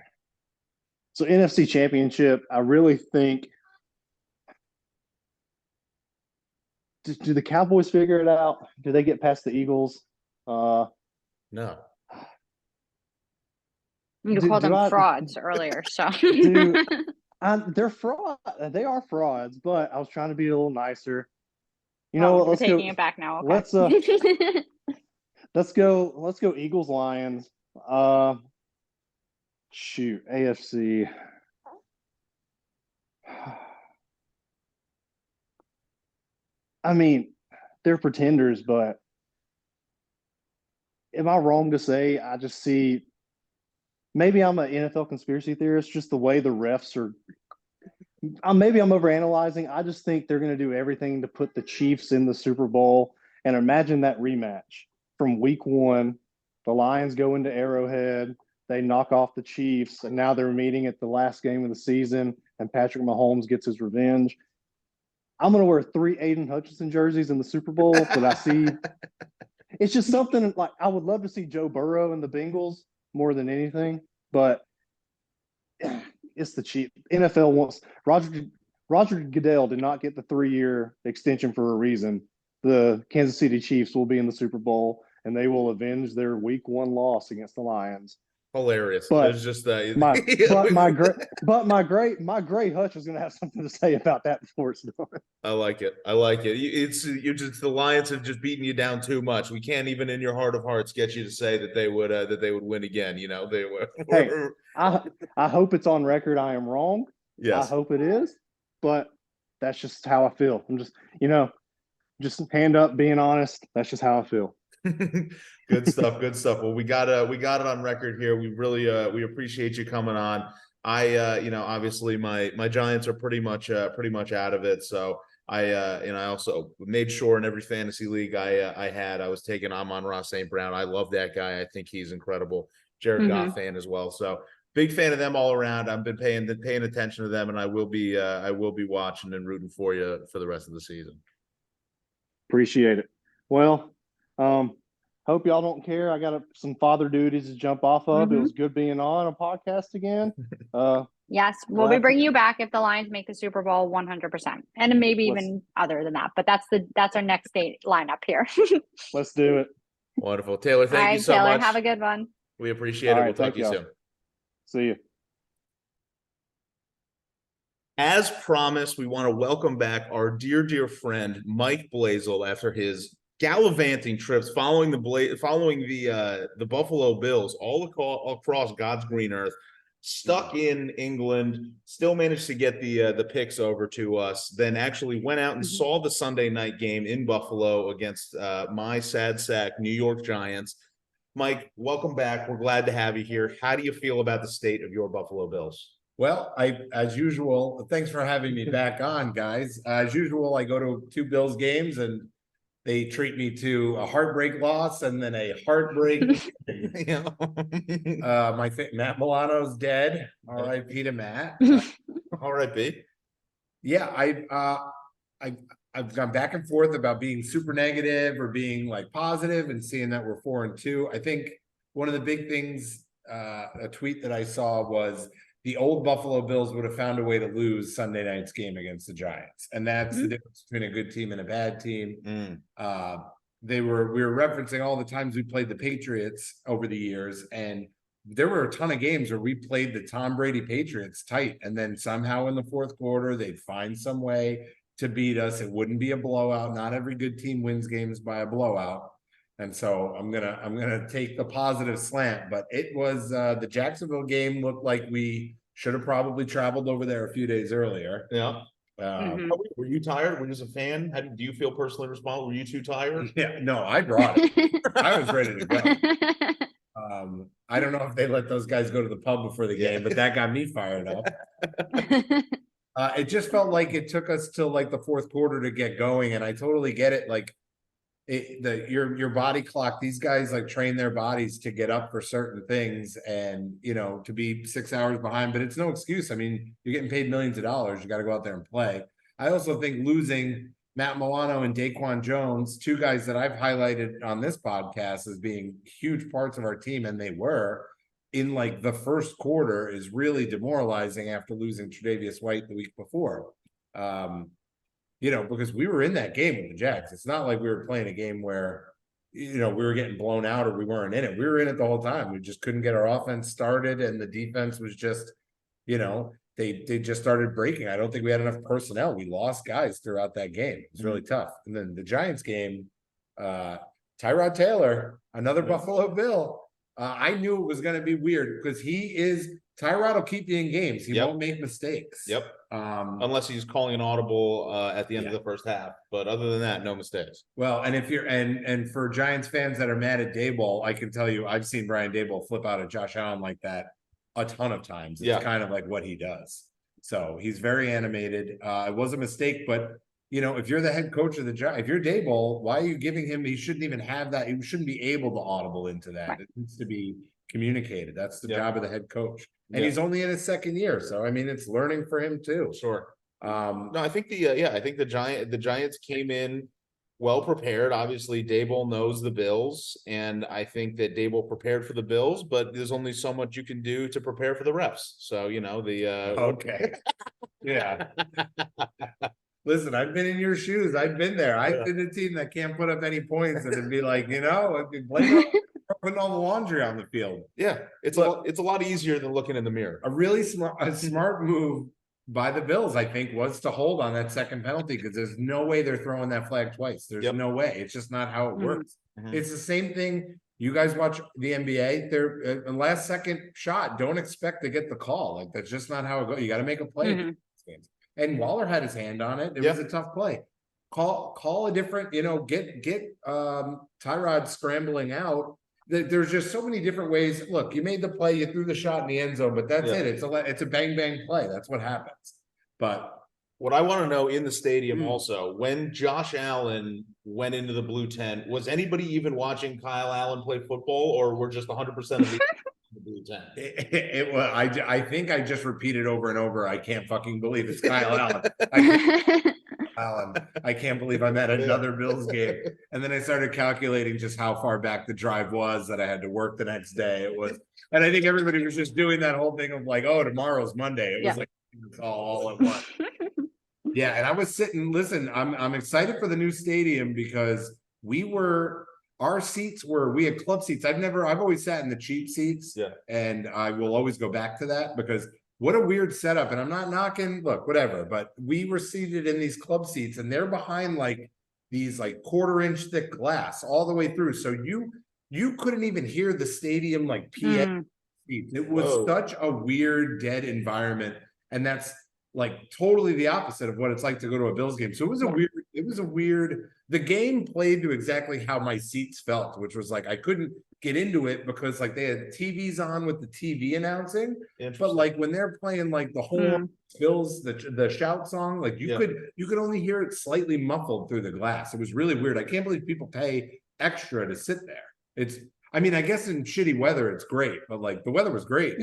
So NFC Championship, I really think. Do the Cowboys figure it out? Do they get past the Eagles? No. You Do- called do them I- frauds earlier, so they're fraud. They are frauds, but I was trying to be a little nicer. You know Oh, what? you're Let's taking go. it back now. Okay. Let's go Eagles Lions. Shoot, AFC. I mean, they're pretenders, but am I wrong to say I just see maybe I'm an NFL conspiracy theorist, just the way the refs are maybe I'm overanalyzing. I just think they're going to do everything to put the Chiefs in the Super Bowl. And imagine that rematch from week one. The Lions go into Arrowhead, they knock off the Chiefs, and now they're meeting at the last game of the season, and Patrick Mahomes gets his revenge. I'm going to wear 3 Aiden Hutchinson jerseys in the Super Bowl, but I see it's just something like I would love to see Joe Burrow and the Bengals more than anything, but it's the Chiefs. NFL wants Roger Goodell did not get the 3-year extension for a reason. The Kansas City Chiefs will be in the Super Bowl, and they will avenge their Week 1 loss against the Lions. Hilarious. But There's just my Gray Hutch is going to have something to say about that before it's done. I like it. I like it. You're just the Lions have just beaten you down too much. We can't even in your heart of hearts get you to say that they would win again. You know, they were. Hey, I hope it's on record. I am wrong. Yes. I hope it is, but that's just how I feel. I'm just, just hand up, being honest. That's just how I feel. Good stuff. Good stuff. Well, we got it on record here. We really we appreciate you coming on. Obviously my Giants are pretty much out of it. So I also made sure in every fantasy league I was taking Amon-Ra St. Brown. I love that guy. I think he's incredible. Jared Goff fan as well. So big fan of them all around. I've been paying attention to them, and I will be watching and rooting for you for the rest of the season. Appreciate it. Well, hope y'all don't care. I got some father duties to jump off of. It was good being on a podcast again. Yes, we'll be bringing you back if the Lions make the Super Bowl 100%, and maybe even other than that. But that's our next date lineup here. Let's do it. Wonderful, Taylor. Thank you so Taylor, much. Have a good one. We appreciate it. We'll talk to you soon. See you. As promised, we want to welcome back our dear friend Mike Blasl after his gallivanting trips following the Buffalo Bills all across God's green earth. Stuck in England, still managed to get the picks over to us, then actually went out and saw the Sunday night game in Buffalo against my sad sack New York Giants. Mike, welcome back. We're glad to have you here. How do you feel about the state of your Buffalo Bills? Well, as usual, thanks for having me back on, guys. As usual, I go to 2 Bills games and they treat me to a heartbreak loss and then a heartbreak. Matt Milano's dead. R.I.P. to Matt. R.I.P. Yeah, I've gone back and forth about being super negative or being like positive, and seeing that we're 4-2. I think one of the big things, a tweet that I saw was the old Buffalo Bills would have found a way to lose Sunday night's game against the Giants. And that's the difference between a good team and a bad team. We were referencing all the times we played the Patriots over the years, and there were a ton of games where we played the Tom Brady Patriots tight, and then somehow in the fourth quarter they'd find some way to beat us. It wouldn't be a blowout. Not every good team wins games by a blowout. And so I'm gonna take the positive slant, but it was the Jacksonville game looked like we should have probably traveled over there a few days earlier. Yeah. Were you tired? Were you just a fan? Do you feel personally responsible? Were you too tired? Yeah, no, I brought it. I was ready to go. I don't know if they let those guys go to the pub before the game, but that got me fired up. It just felt like it took us till like the fourth quarter to get going, and I totally get it. Like your body clock, these guys like train their bodies to get up for certain things, and to be 6 hours behind, but it's no excuse. I mean, you're getting paid millions of dollars. You got to go out there and play. I also think losing Matt Milano and Daquan Jones, 2 guys that I've highlighted on this podcast as being huge parts of our team, and they were in like the first quarter, is really demoralizing after losing Tre'Davious White the week before. Because we were in that game with the Jags. It's not like we were playing a game where we were getting blown out or we weren't in it. We were in it the whole time. We just couldn't get our offense started, and the defense was just, they just started breaking. I don't think we had enough personnel. We lost guys throughout that game. It was really tough. And then the Giants game, Tyrod Taylor, another Buffalo Bill. I knew it was going to be weird because Tyrod will keep you in games. He won't make mistakes. Yep. Unless he's calling an audible at the end of the first half. But other than that, no mistakes. Well, and if you're and for Giants fans that are mad at Daboll, I can tell you I've seen Brian Daboll flip out at Josh Allen like that a ton of times. It's kind of like what he does. So he's very animated. It was a mistake, but if you're the head coach of the Giants, if you're Daboll, why are you giving him? He shouldn't even have that. He shouldn't be able to audible into that. Right. It needs to be communicated. That's the job of the head coach. And he's only in his second year. So, I mean, it's learning for him too. Sure. No, I think the Giants came in well prepared. Obviously, Daboll knows the Bills, and I think that Daboll prepared for the Bills, but there's only so much you can do to prepare for the refs. So, okay. Yeah. Listen, I've been in your shoes. I've been there. I've been a team that can't put up any points, and it'd be like, putting all the laundry on the field. Yeah, it's a lot easier than looking in the mirror. A smart move by the Bills, I think, was to hold on that second penalty, because there's no way they're throwing that flag twice. There's no way. It's just not how it works. It's the same thing. You guys watch the NBA. They're a last second shot. Don't expect to get the call. Like, that's just not how it goes. You got to make a play. And Waller had his hand on it. It was a tough play. Call a different, get Tyrod scrambling out. There's just so many different ways. Look, you made the play, you threw the shot in the end zone, but that's it. It's a bang bang play. That's what happens. But what I want to know in the stadium also, when Josh Allen went into the blue tent, was anybody even watching Kyle Allen play football, or were just 100% of the blue tent? I think I just repeated over and over. I can't fucking believe it's Kyle Allen. I can't believe I'm at another Bills game. And then I started calculating just how far back the drive was that I had to work the next day. And I think everybody was just doing that whole thing of like, oh, tomorrow's Monday. It was like all at once. Yeah, and I was sitting. Listen, I'm excited for the new stadium because we had club seats. I've always sat in the cheap seats. Yeah. And I will always go back to that because what a weird setup. And I'm not knocking, look, whatever, but we were seated in these club seats and they're behind like these like 1/4-inch thick glass all the way through. So you couldn't even hear the stadium like PA seats. It was such a weird, dead environment. And that's like totally the opposite of what it's like to go to a Bills game. So it was a weird, the game played to exactly how my seats felt, which was like, I couldn't get into it because like they had TVs on with the TV announcing, but like when they're playing like the whole Bills, the shout song, like you could only hear it slightly muffled through the glass. It was really weird. I can't believe people pay extra to sit there. I guess in shitty weather, it's great, but like the weather was great.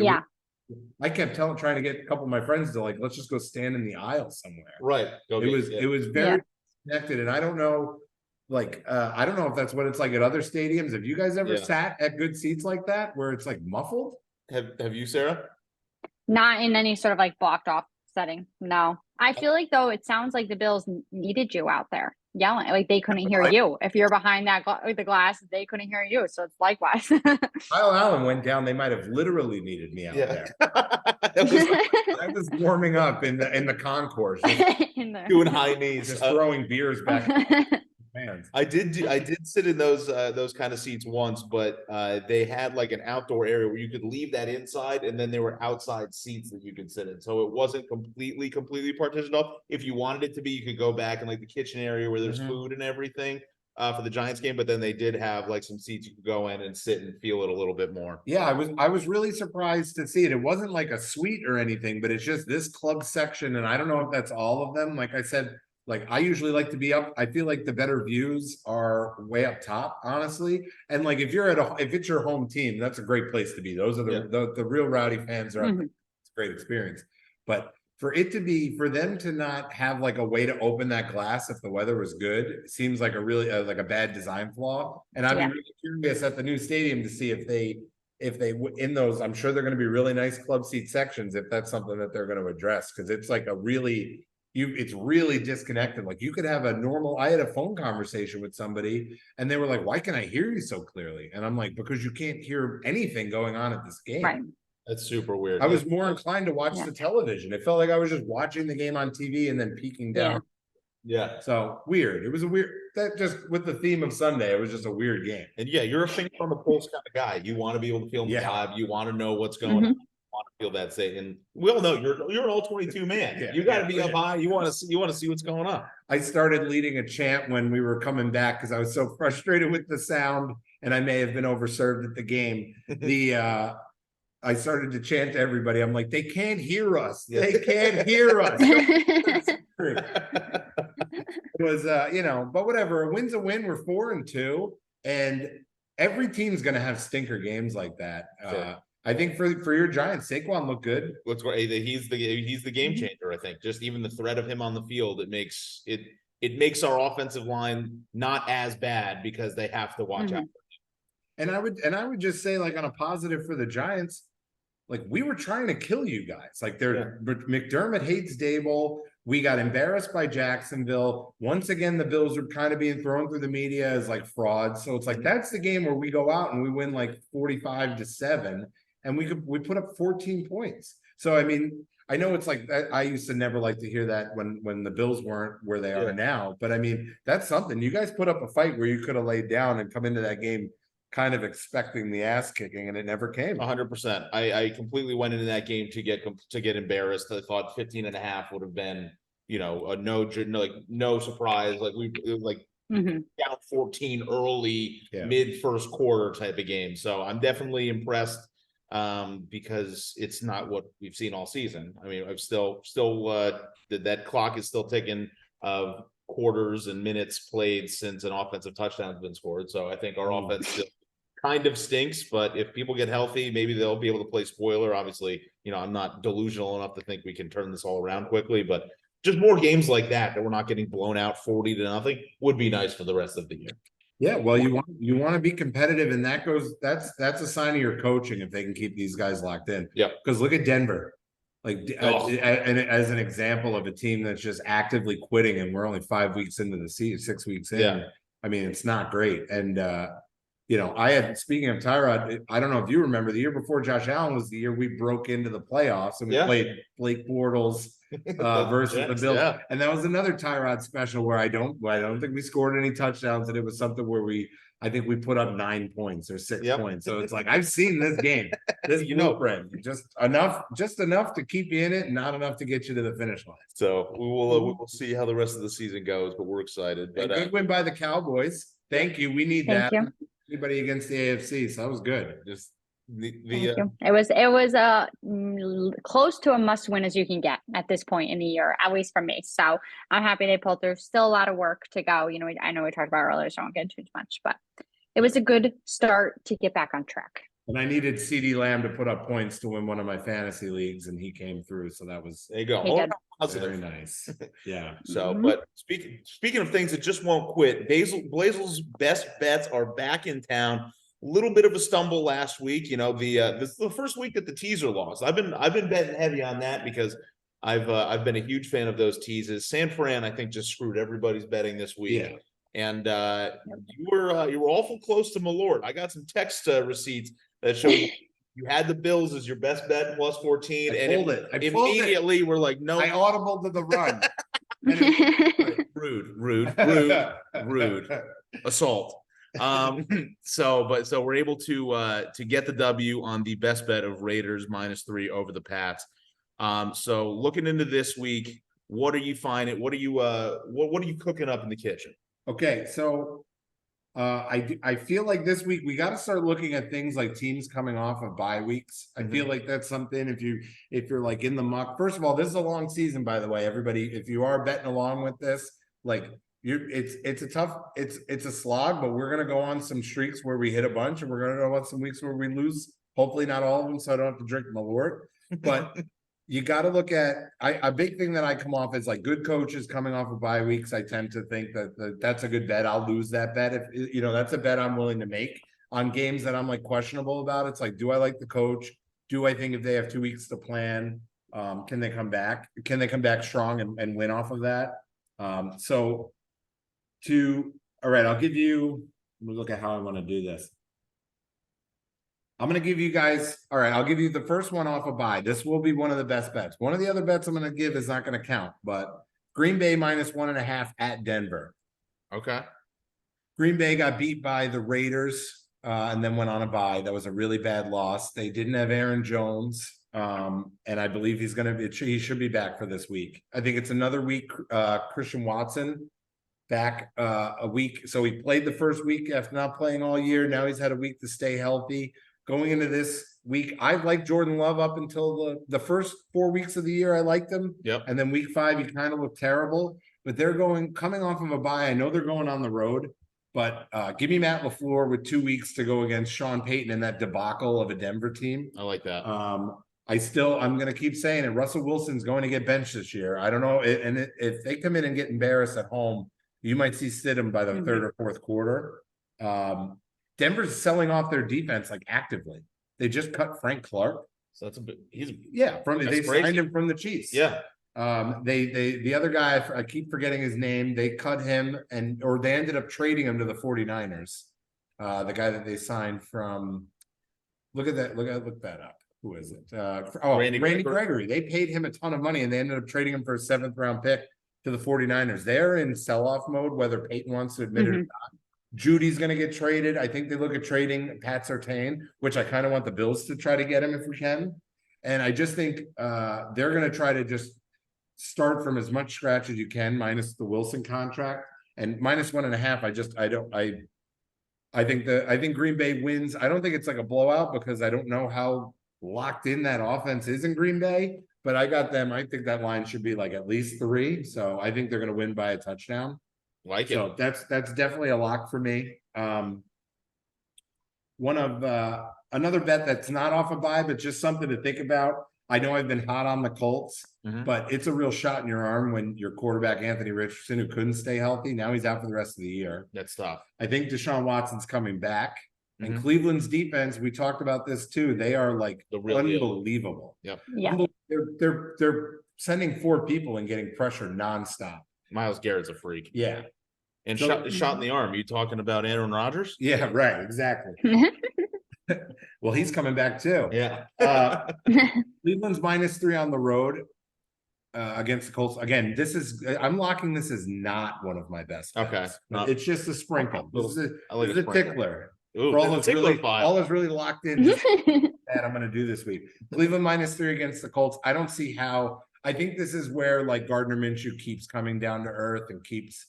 I kept trying to get a couple of my friends to like, let's just go stand in the aisle somewhere. Right. It was very connected. And I don't know, I don't know if that's what it's like at other stadiums. Have you guys ever sat at good seats like that where it's like muffled? Have you, Sarah? Not in any sort of like blocked off setting. No. I feel like though it sounds like the Bills needed you out there yelling, like they couldn't hear you. If you're behind that the glass, they couldn't hear you. So it's likewise. Kyle Allen went down. They might have literally needed me out there. I was warming up in the concourse, doing high knees, just throwing beers back. Fans. I did sit in those kind of seats once, but they had like an outdoor area where you could leave that inside, and then there were outside seats that you could sit in. So it wasn't completely partitioned off. If you wanted it to be, you could go back in like the kitchen area where there's food and everything for the Giants game. But then they did have like some seats you could go in and sit and feel it a little bit more. Yeah, I was really surprised to see it. It wasn't like a suite or anything, but it's just this club section, and I don't know if that's all of them. Like I said. Like I usually like to be up. I feel like the better views are way up top, honestly. And like if it's your home team, that's a great place to be. Those are the real rowdy fans are up there. It's a great experience. But for them to not have like a way to open that glass if the weather was good, seems like a really like a bad design flaw. And I'd be really curious at the new stadium to see if they in those, I'm sure they're going to be really nice club seat sections if that's something that they're going to address, because it's like a really it's really disconnected. Like you could have I had a phone conversation with somebody and they were like, why can I hear you so clearly? And I'm like, because you can't hear anything going on at this game. Right. That's super weird. I was more inclined to watch Yeah. the television. It felt like I was just watching the game on TV and then peeking down. Yeah. So weird. It was that just with the theme of Sunday, it was just a weird game. And yeah, you're a finger on the pulse kind of guy. You want to be able to feel the vibe. You want to know what's going on. You want to feel that say. And we all know you're an all 22 man. Yeah, you got to be up high. You want to see what's going on. I started leading a chant when we were coming back because I was so frustrated with the sound, and I may have been overserved at the game. I started to chant to everybody. I'm like, they can't hear us. They can't hear us. It was, but whatever. A win's a win. We're 4-2, and every team's going to have stinker games like that. Sure. I think for your Giants, Saquon looked good. Looks great. He's the game changer. I think just even the threat of him on the field, it makes our offensive line not as bad because they have to watch out. And I would just say, like, on a positive for the Giants, like, we were trying to kill you guys. Like, McDermott hates Dable. We got embarrassed by Jacksonville. Once again, the Bills are kind of being thrown through the media as like frauds. So it's like, that's the game where we go out and we win like 45-7, and we put up 14 points. So, I mean, I know it's like, I used to never like to hear that when the Bills weren't where they are now, but I mean, that's something. You guys put up a fight where you could have laid down and come into that game kind of expecting the ass kicking, and it never came. 100%. I completely went into that game to get embarrassed. I thought 15.5 would have been, a no surprise. Like down 14 early, mid first quarter type of game. So I'm definitely impressed because it's not what we've seen all season. I mean, I've still that clock is still ticking of quarters and minutes played since an offensive touchdown has been scored. So I think our offense still kind of stinks, but if people get healthy, maybe they'll be able to play spoiler. Obviously, I'm not delusional enough to think we can turn this all around quickly, but just more games like that we're not getting blown out 40-0 would be nice for the rest of the year. Yeah, well, you want to be competitive, and that's a sign of your coaching if they can keep these guys locked in. Yeah, because look at Denver, and as an example of a team that's just actively quitting, and we're only 5 weeks into the season, 6 weeks in. Yeah. I mean, it's not great. And speaking of Tyrod, I don't know if you remember the year before Josh Allen was the year we broke into the playoffs and we played Blake Bortles versus the Bills. And that was another Tyrod special where I don't think we scored any touchdowns, and it was something where I think we put up 9 points or 6 points. So it's like, I've seen this game, friend, just enough to keep you in it, and not enough to get you to the finish line. So we will see how the rest of the season goes, but we're excited. But good win by the Cowboys. Thank you. We need that. You. Anybody against the AFC, so that was good. Just it was close to a must win as you can get at this point in the year, at least for me. So I'm happy they pulled through. Still a lot of work to go. I know we talked about earlier, so I won't get too much, but it was a good start to get back on track. And I needed CeeDee Lamb to put up points to win one of my fantasy leagues, and he came through. So that was there you go. Very nice. Yeah. So, but speaking of things that just won't quit, Blazel's best bets are back in town. A little bit of a stumble last week. This is the first week that the teaser lost. I've been betting heavy on that because I've been a huge fan of those teases. San Fran, I think, just screwed everybody's betting this week. Yeah. And you were awful close to Malort. I got some text receipts that showed you had the Bills as your best bet plus 14, I and immediately we're like, no, I audible to the run. rude assault. So we're able to get the W on the best bet of Raiders -3 over the Pats. So looking into this week, what are you finding? What are you cooking up in the kitchen? Okay, so I feel like this week we got to start looking at things like teams coming off of bye weeks. I feel like that's something if you're like in the muck. First of all, this is a long season, by the way, everybody. If you are betting along with this, like it's a slog, but we're gonna go on some streaks where we hit a bunch, and we're gonna go on some weeks where we lose. Hopefully not all of them, so I don't have to drink Malort. But you got to look at a big thing that I come off is like good coaches coming off of bye weeks. I tend to think that that's a good bet. I'll lose that bet if that's a bet I'm willing to make on games that I'm like questionable about. It's like, do I like the coach? Do I think if they have 2 weeks to plan? Can they come back? Can they come back strong and win off of that? All right, I'll give you, let me look at how I want to do this. I'm going to give you guys, all right, I'll give you the first one off a bye. This will be one of the best bets. One of the other bets I'm going to give is not going to count, but Green Bay -1.5 at Denver. Okay. Green Bay got beat by the Raiders and then went on a bye. That was a really bad loss. They didn't have Aaron Jones. And I believe he should be back for this week. I think it's another week. Christian Watson back a week. So he played the first week after not playing all year. Now he's had a week to stay healthy. Going into this week, I liked Jordan Love up until the first 4 weeks of the year. I liked him. Yep. And then week 5, he kind of looked terrible. But they're coming off of a bye. I know they're going on the road. But give me Matt LaFleur with 2 weeks to go against Sean Payton in that debacle of a Denver team. I like that. I'm going to keep saying it. Russell Wilson's going to get benched this year. I don't know. If they come in and get embarrassed at home, you might see Stidham by the third or fourth quarter. Denver's selling off their defense like actively. They just cut Frank Clark. So that's they signed him from the Chiefs. Yeah. The other guy, I keep forgetting his name. They cut him or they ended up trading him to the 49ers. The guy that they signed from, look that up. Who is it? Randy Gregory. They paid him a ton of money and they ended up trading him for a 7th round pick to the 49ers. They're in sell-off mode, whether Peyton wants to admit it or not. Judy's going to get traded. I think they look at trading Pat Surtain, which I kind of want the Bills to try to get him if we can. And I just think they're going to try to just start from as much scratch as you can, minus the Wilson contract, and -1.5. I think Green Bay wins. I don't think it's like a blowout because I don't know how locked in that offense is in Green Bay, but I got them. I think that line should be like at least 3. So I think they're going to win by a touchdown. Like it. So that's definitely a lock for me. One of another bet that's not off a bye, but just something to think about. I know I've been hot on the Colts, but it's a real shot in your arm when your quarterback, Anthony Richardson, who couldn't stay healthy, now he's out for the rest of the year. That's tough. I think Deshaun Watson's coming back. And Cleveland's defense, we talked about this too. They are like unbelievable. Yep. Yeah. They're sending 4 people and getting pressure nonstop. Myles Garrett's a freak. Yeah. And shot in the arm. You talking about Aaron Rodgers? Yeah, right. Exactly. Well, he's coming back too. Yeah. Cleveland's -3 on the road against the Colts. Again, I'm locking this as not one of my best bets. Okay. It's just a sprinkle. This is a tickler. Ooh, For all is really locked in. That I'm going to do this week. Cleveland -3 against the Colts. I don't see how. I think this is where like Gardner Minshew keeps coming down to earth and keeps,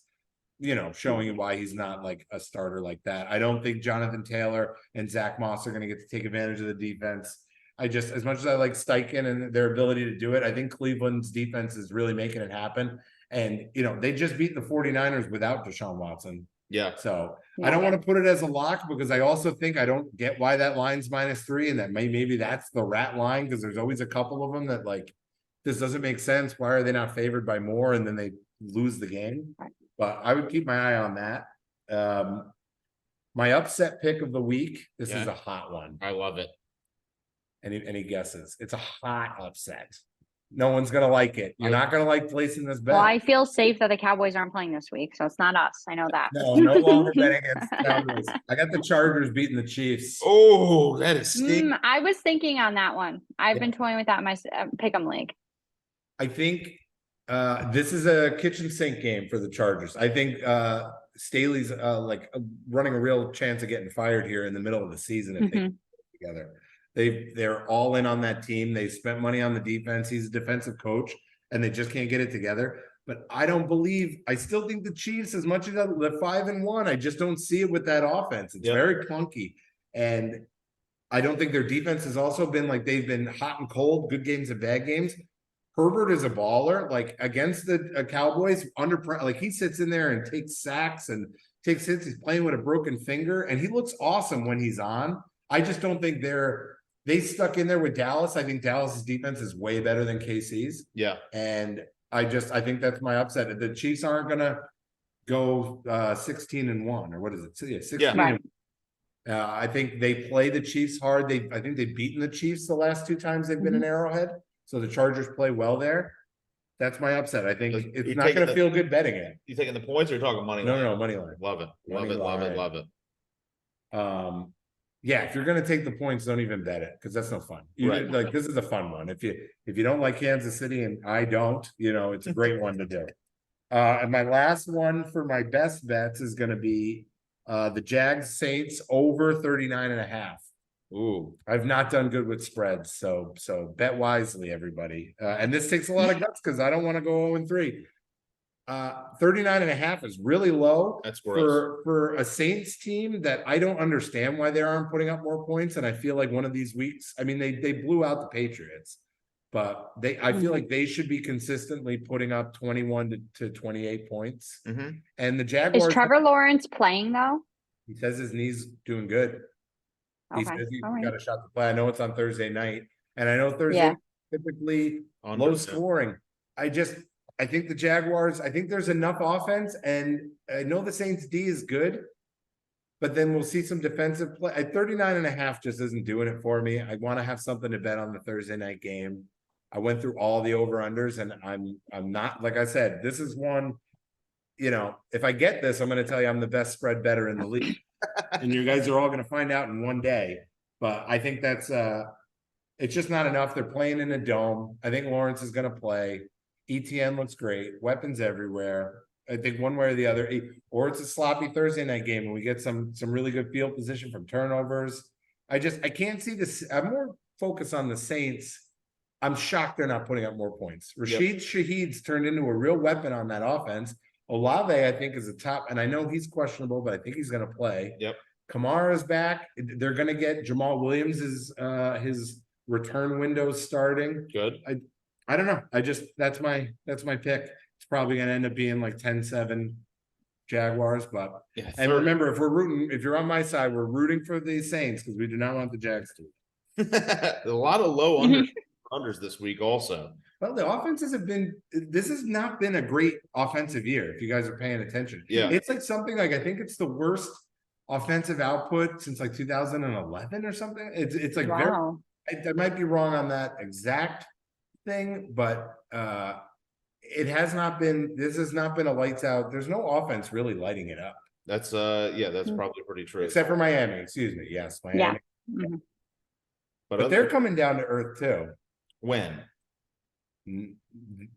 showing you why he's not like a starter like that. I don't think Jonathan Taylor and Zach Moss are going to get to take advantage of the defense. As much as I like Steichen and their ability to do it, I think Cleveland's defense is really making it happen. And, they just beat the 49ers without Deshaun Watson. Yeah. So I don't want to put it as a lock because I also think I don't get why that line's -3 and that maybe that's the rat line because there's always a couple of them that like, this doesn't make sense. Why are they not favored by more? And then they lose the game. But I would keep my eye on that. My upset pick of the week. This is a hot one. I love it. Any guesses? It's a hot upset. No one's gonna like it. You're not gonna like placing this bet. Well, I feel safe that the Cowboys aren't playing this week, so it's not us. I know that. No longer betting against the Cowboys. I got the Chargers beating the Chiefs. Oh, that is steep. I was thinking on that one. I've been toying with that in my pick'em league. I think this is a kitchen sink game for the Chargers. I think Staley's running a real chance of getting fired here in the middle of the season if they get together. They're all in on that team. They spent money on the defense. He's a defensive coach, and they just can't get it together. But I still think the Chiefs, as much as they're 5-1, I just don't see it with that offense. It's very clunky. And I don't think their defense has also been like they've been hot and cold, good games and bad games. Herbert is a baller, like against the Cowboys he sits in there and takes sacks and takes hits. He's playing with a broken finger and he looks awesome when he's on. I just don't think they stuck in there with Dallas. I think Dallas's defense is way better than KC's. Yeah. And I think that's my upset. The Chiefs aren't going to go 16-1 or what is it? So, 16. Yeah. Right. I think they play the Chiefs hard. I think they've beaten the Chiefs the last 2 times they've been in Arrowhead. So the Chargers play well there. That's my upset. I think Like, it's you're not taking going to the- feel good betting it. You taking the points or you're talking money line? No, money line. Love it. Love Money it. Love it. line. Love it. Yeah, if you're gonna take the points, don't even bet it because that's no fun. Right. Like this is a fun one. If you don't like Kansas City and I don't, it's a great one to do. And my last one for my best bets is gonna be the Jags Saints over 39.5. Ooh. I've not done good with spreads, so bet wisely, everybody. And this takes a lot of guts because I don't want to go 0-3. 39.5 is really low. That's gross. For a Saints team that I don't understand why they aren't putting up more points. And I feel like one of these weeks, I mean, they blew out the Patriots, but I feel like they should be consistently putting up 21 to 28 points. Mhm. And the Jaguars, Is Trevor Lawrence playing though? he says his knee's doing good. He Okay. says he's All right. got a shot to play. I know it's on Thursday night, and I know Thursday typically low scoring. I think the Jaguars, I think there's enough offense, and I know the Saints D is good, but then we'll see some defensive play. At 39.5 just isn't doing it for me. I want to have something to bet on the Thursday night game. I went through all the over-unders, and I'm not, like I said, this is one, if I get this, I'm going to tell you I'm the best spread better in the league. And you guys are all going to find out in one day. But I think that's it's just not enough. They're playing in a dome. I think Lawrence is going to play. ETN looks great. Weapons everywhere. I think one way or the other, or it's a sloppy Thursday night game and we get some really good field position from turnovers. I can't see this. I'm more focused on the Saints. I'm shocked they're not putting up more points. Rashid Shaheed's turned into a real weapon on that offense. Olave, I think, is a top, and I know he's questionable, but I think he's going to play. Yep. Kamara's back. They're going to get Jamal Williams his return window starting. Good. I don't know. That's my pick. It's probably going to end up being like 10-7 Jaguars, but and remember, if you're on my side, we're rooting for the Saints because we do not want the Jags to. A lot of low unders this week also. Well, the offenses this has not been a great offensive year, if you guys are paying attention. Yeah. It's like something like, I think it's the worst offensive output since like 2011 or something. It's like wow. I might be wrong on that exact thing, but this has not been a lights out. There's no offense really lighting it up. That's that's probably pretty true. Except for Miami, excuse me. Yes, Miami. Yeah. Mm-hmm. But they're coming down to earth too. When?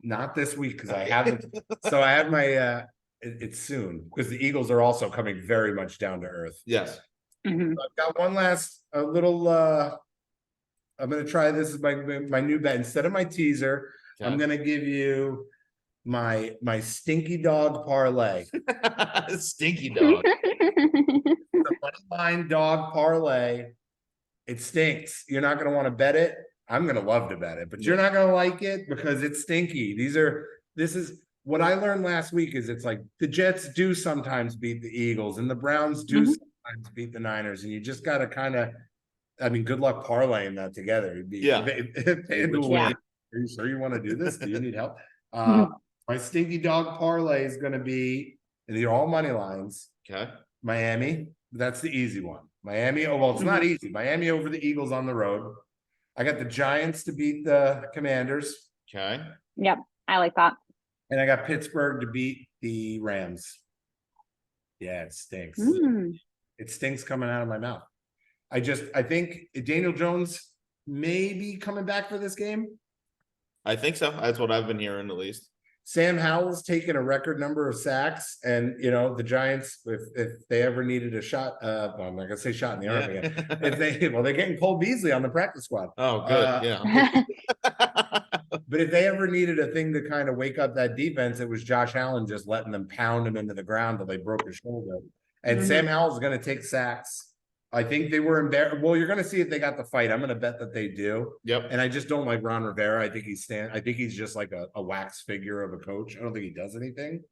Not this week because I haven't. So I have my it's soon because the Eagles are also coming very much down to earth. Yes. Mm-hmm. So I've got one last little I'm gonna try this as my new bet. Instead of my teaser, I'm gonna give you my stinky dog parlay. Stinky dog. The money line dog parlay. It stinks. You're not gonna want to bet it. I'm gonna love to bet it, but you're not gonna like it because it's stinky. This is what I learned last week is it's like the Jets do sometimes beat the Eagles and the Browns do sometimes beat the Niners, and you just gotta kind of, I mean, good luck parlaying that together. Are you sure you want to do this? Do you need help? My stinky dog parlay is gonna be, and they're all money lines. Okay. Miami, that's the easy one. Miami, it's not easy. Miami over the Eagles on the road. I got the Giants to beat the Commanders. Okay. Yep. I like that. And I got Pittsburgh to beat the Rams. Yeah, it stinks. It stinks coming out of my mouth. I think Daniel Jones may be coming back for this game. I think so. That's what I've been hearing at least. Sam Howell's taken a record number of sacks, and the Giants, if they ever needed a shot, I'm not gonna say shot in the arm again. They're getting Cole Beasley on the practice squad. Oh, good. Yeah. But if they ever needed a thing to kind of wake up that defense, it was Josh Allen just letting them pound him into the ground till they broke his shoulder. And Sam Howell's going to take sacks. I think they were embarrassed. Well, you're going to see if they got the fight. I'm going to bet that they do. Yep. And I just don't like Ron Rivera. I think he's just like a wax figure of a coach. I don't think he does anything.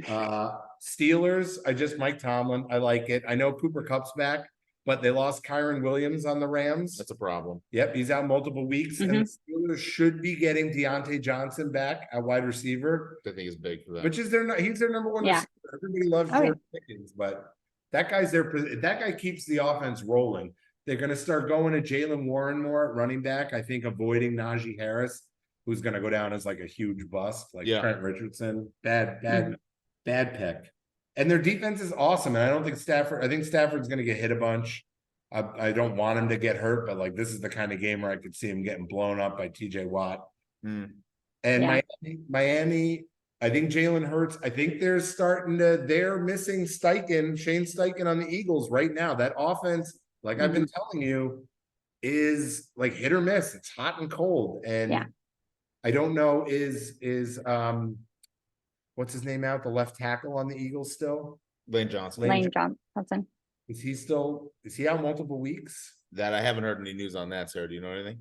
Steelers, Mike Tomlin. I like it. I know Cooper Kupp's back, but they lost Kyron Williams on the Rams. That's a problem. Yep, he's out multiple weeks. And the Steelers should be getting Deontay Johnson back at wide receiver. I think is big for that. Which is he's their number one receiver. Everybody loves George Pickens, but that guy keeps the offense rolling. They're going to start going to Jalen Warren more at running back. I think avoiding Najee Harris. who's going to go down as like a huge bust, like Yeah. Trent Richardson. Bad pick. And their defense is awesome. And I think Stafford's going to get hit a bunch. I don't want him to get hurt, but like this is the kind of game where I could see him getting blown up by TJ Watt. Hmm. And Yeah. Miami, I think Jalen Hurts, I think they're missing Shane Steichen on the Eagles right now. That offense, like I've been telling you, is like hit or miss. It's hot and cold. And Yeah. I don't know, is what's his name out? The left tackle on the Eagles still? Lane Johnson. Lane Johnson. Is he out multiple weeks? That I haven't heard any news on that, Sarah. Do you know anything?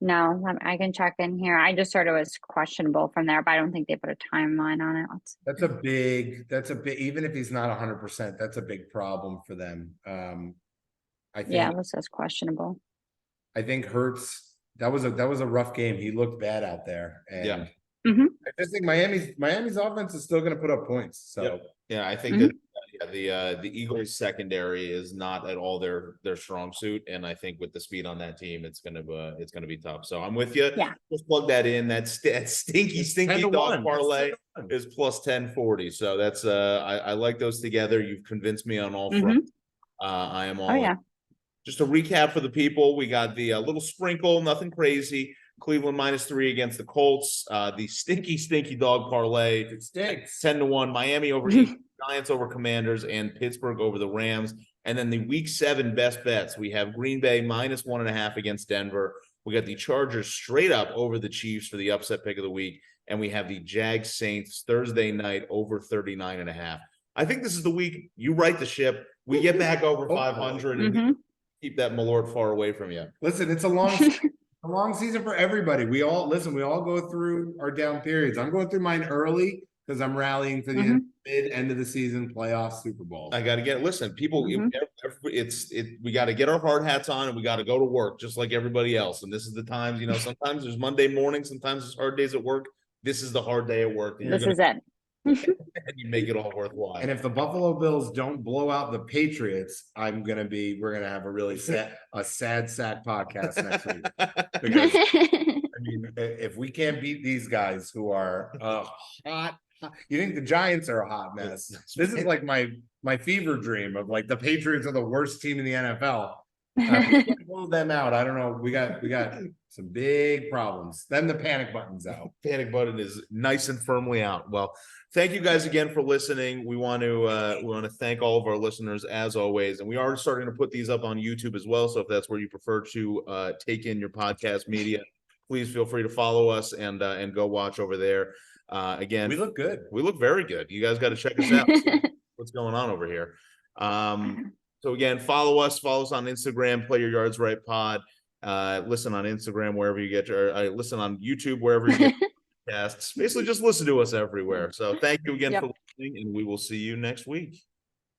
No, I can check in here. I just heard it was questionable from there, but I don't think they put a timeline on it. That's a big, even if he's not 100%, that's a big problem for them. I think, Yeah, this says questionable. I think Hurts, that was a rough game. He looked bad out there. And Yeah. I just think Miami's offense is still going to put up points. So Yep. Yeah, I think that the Eagles secondary is not at all their strong suit, and I think with the speed on that team, it's gonna be tough. So I'm with you. Yeah. Just plug that in. That stinky 10-1. dog parlay is plus 1040. So that's I like those together. You've convinced me on all fronts. I am all Oh yeah. Just a recap for the people. We got the little sprinkle, nothing crazy. Cleveland -3 against the Colts. The stinky dog parlay. It stinks. 10-1. Miami over Giants over Commanders, and Pittsburgh over the Rams. And then the week 7 best bets. We have Green Bay -1.5 against Denver. We got the Chargers straight up over the Chiefs for the upset pick of the week. And we have the Jags Saints Thursday night over 39.5. I think this is the week you right the ship. We get back over 500 and keep that Malort far away from you. Listen, it's a long season for everybody. We all go through our down periods. I'm going through mine early because I'm rallying for the end of the season playoff Super Bowl. I got to people. We got to get our hard hats on and we got to go to work just like everybody else. And this is the times, sometimes there's Monday morning, sometimes there's hard days at work. This is the hard day at work. This is it. And you make it all worthwhile. And if the Buffalo Bills don't blow out the Patriots, we're gonna have a really sad sack podcast next week. Because I mean, if we can't beat these guys who are hot, you think the Giants are a hot mess? This is like my fever dream of like the Patriots are the worst team in the NFL. Blow them out. I don't know. We got some big problems. Then the panic button's out. Panic button is nice and firmly out. Well, thank you guys again for listening. We want to thank all of our listeners as always, and we are starting to put these up on YouTube as well. So if that's where you prefer to take in your podcast media, please feel free to follow us and go watch over there. Again, We look good. We look very good. You guys got to check us out. What's going on over here? So again, follow us on Instagram, Play Your Yards Right Pod. Listen on Instagram wherever you get your, listen on YouTube wherever you get podcasts. Basically, just listen to us everywhere. So thank you again for listening, and we will see you next week.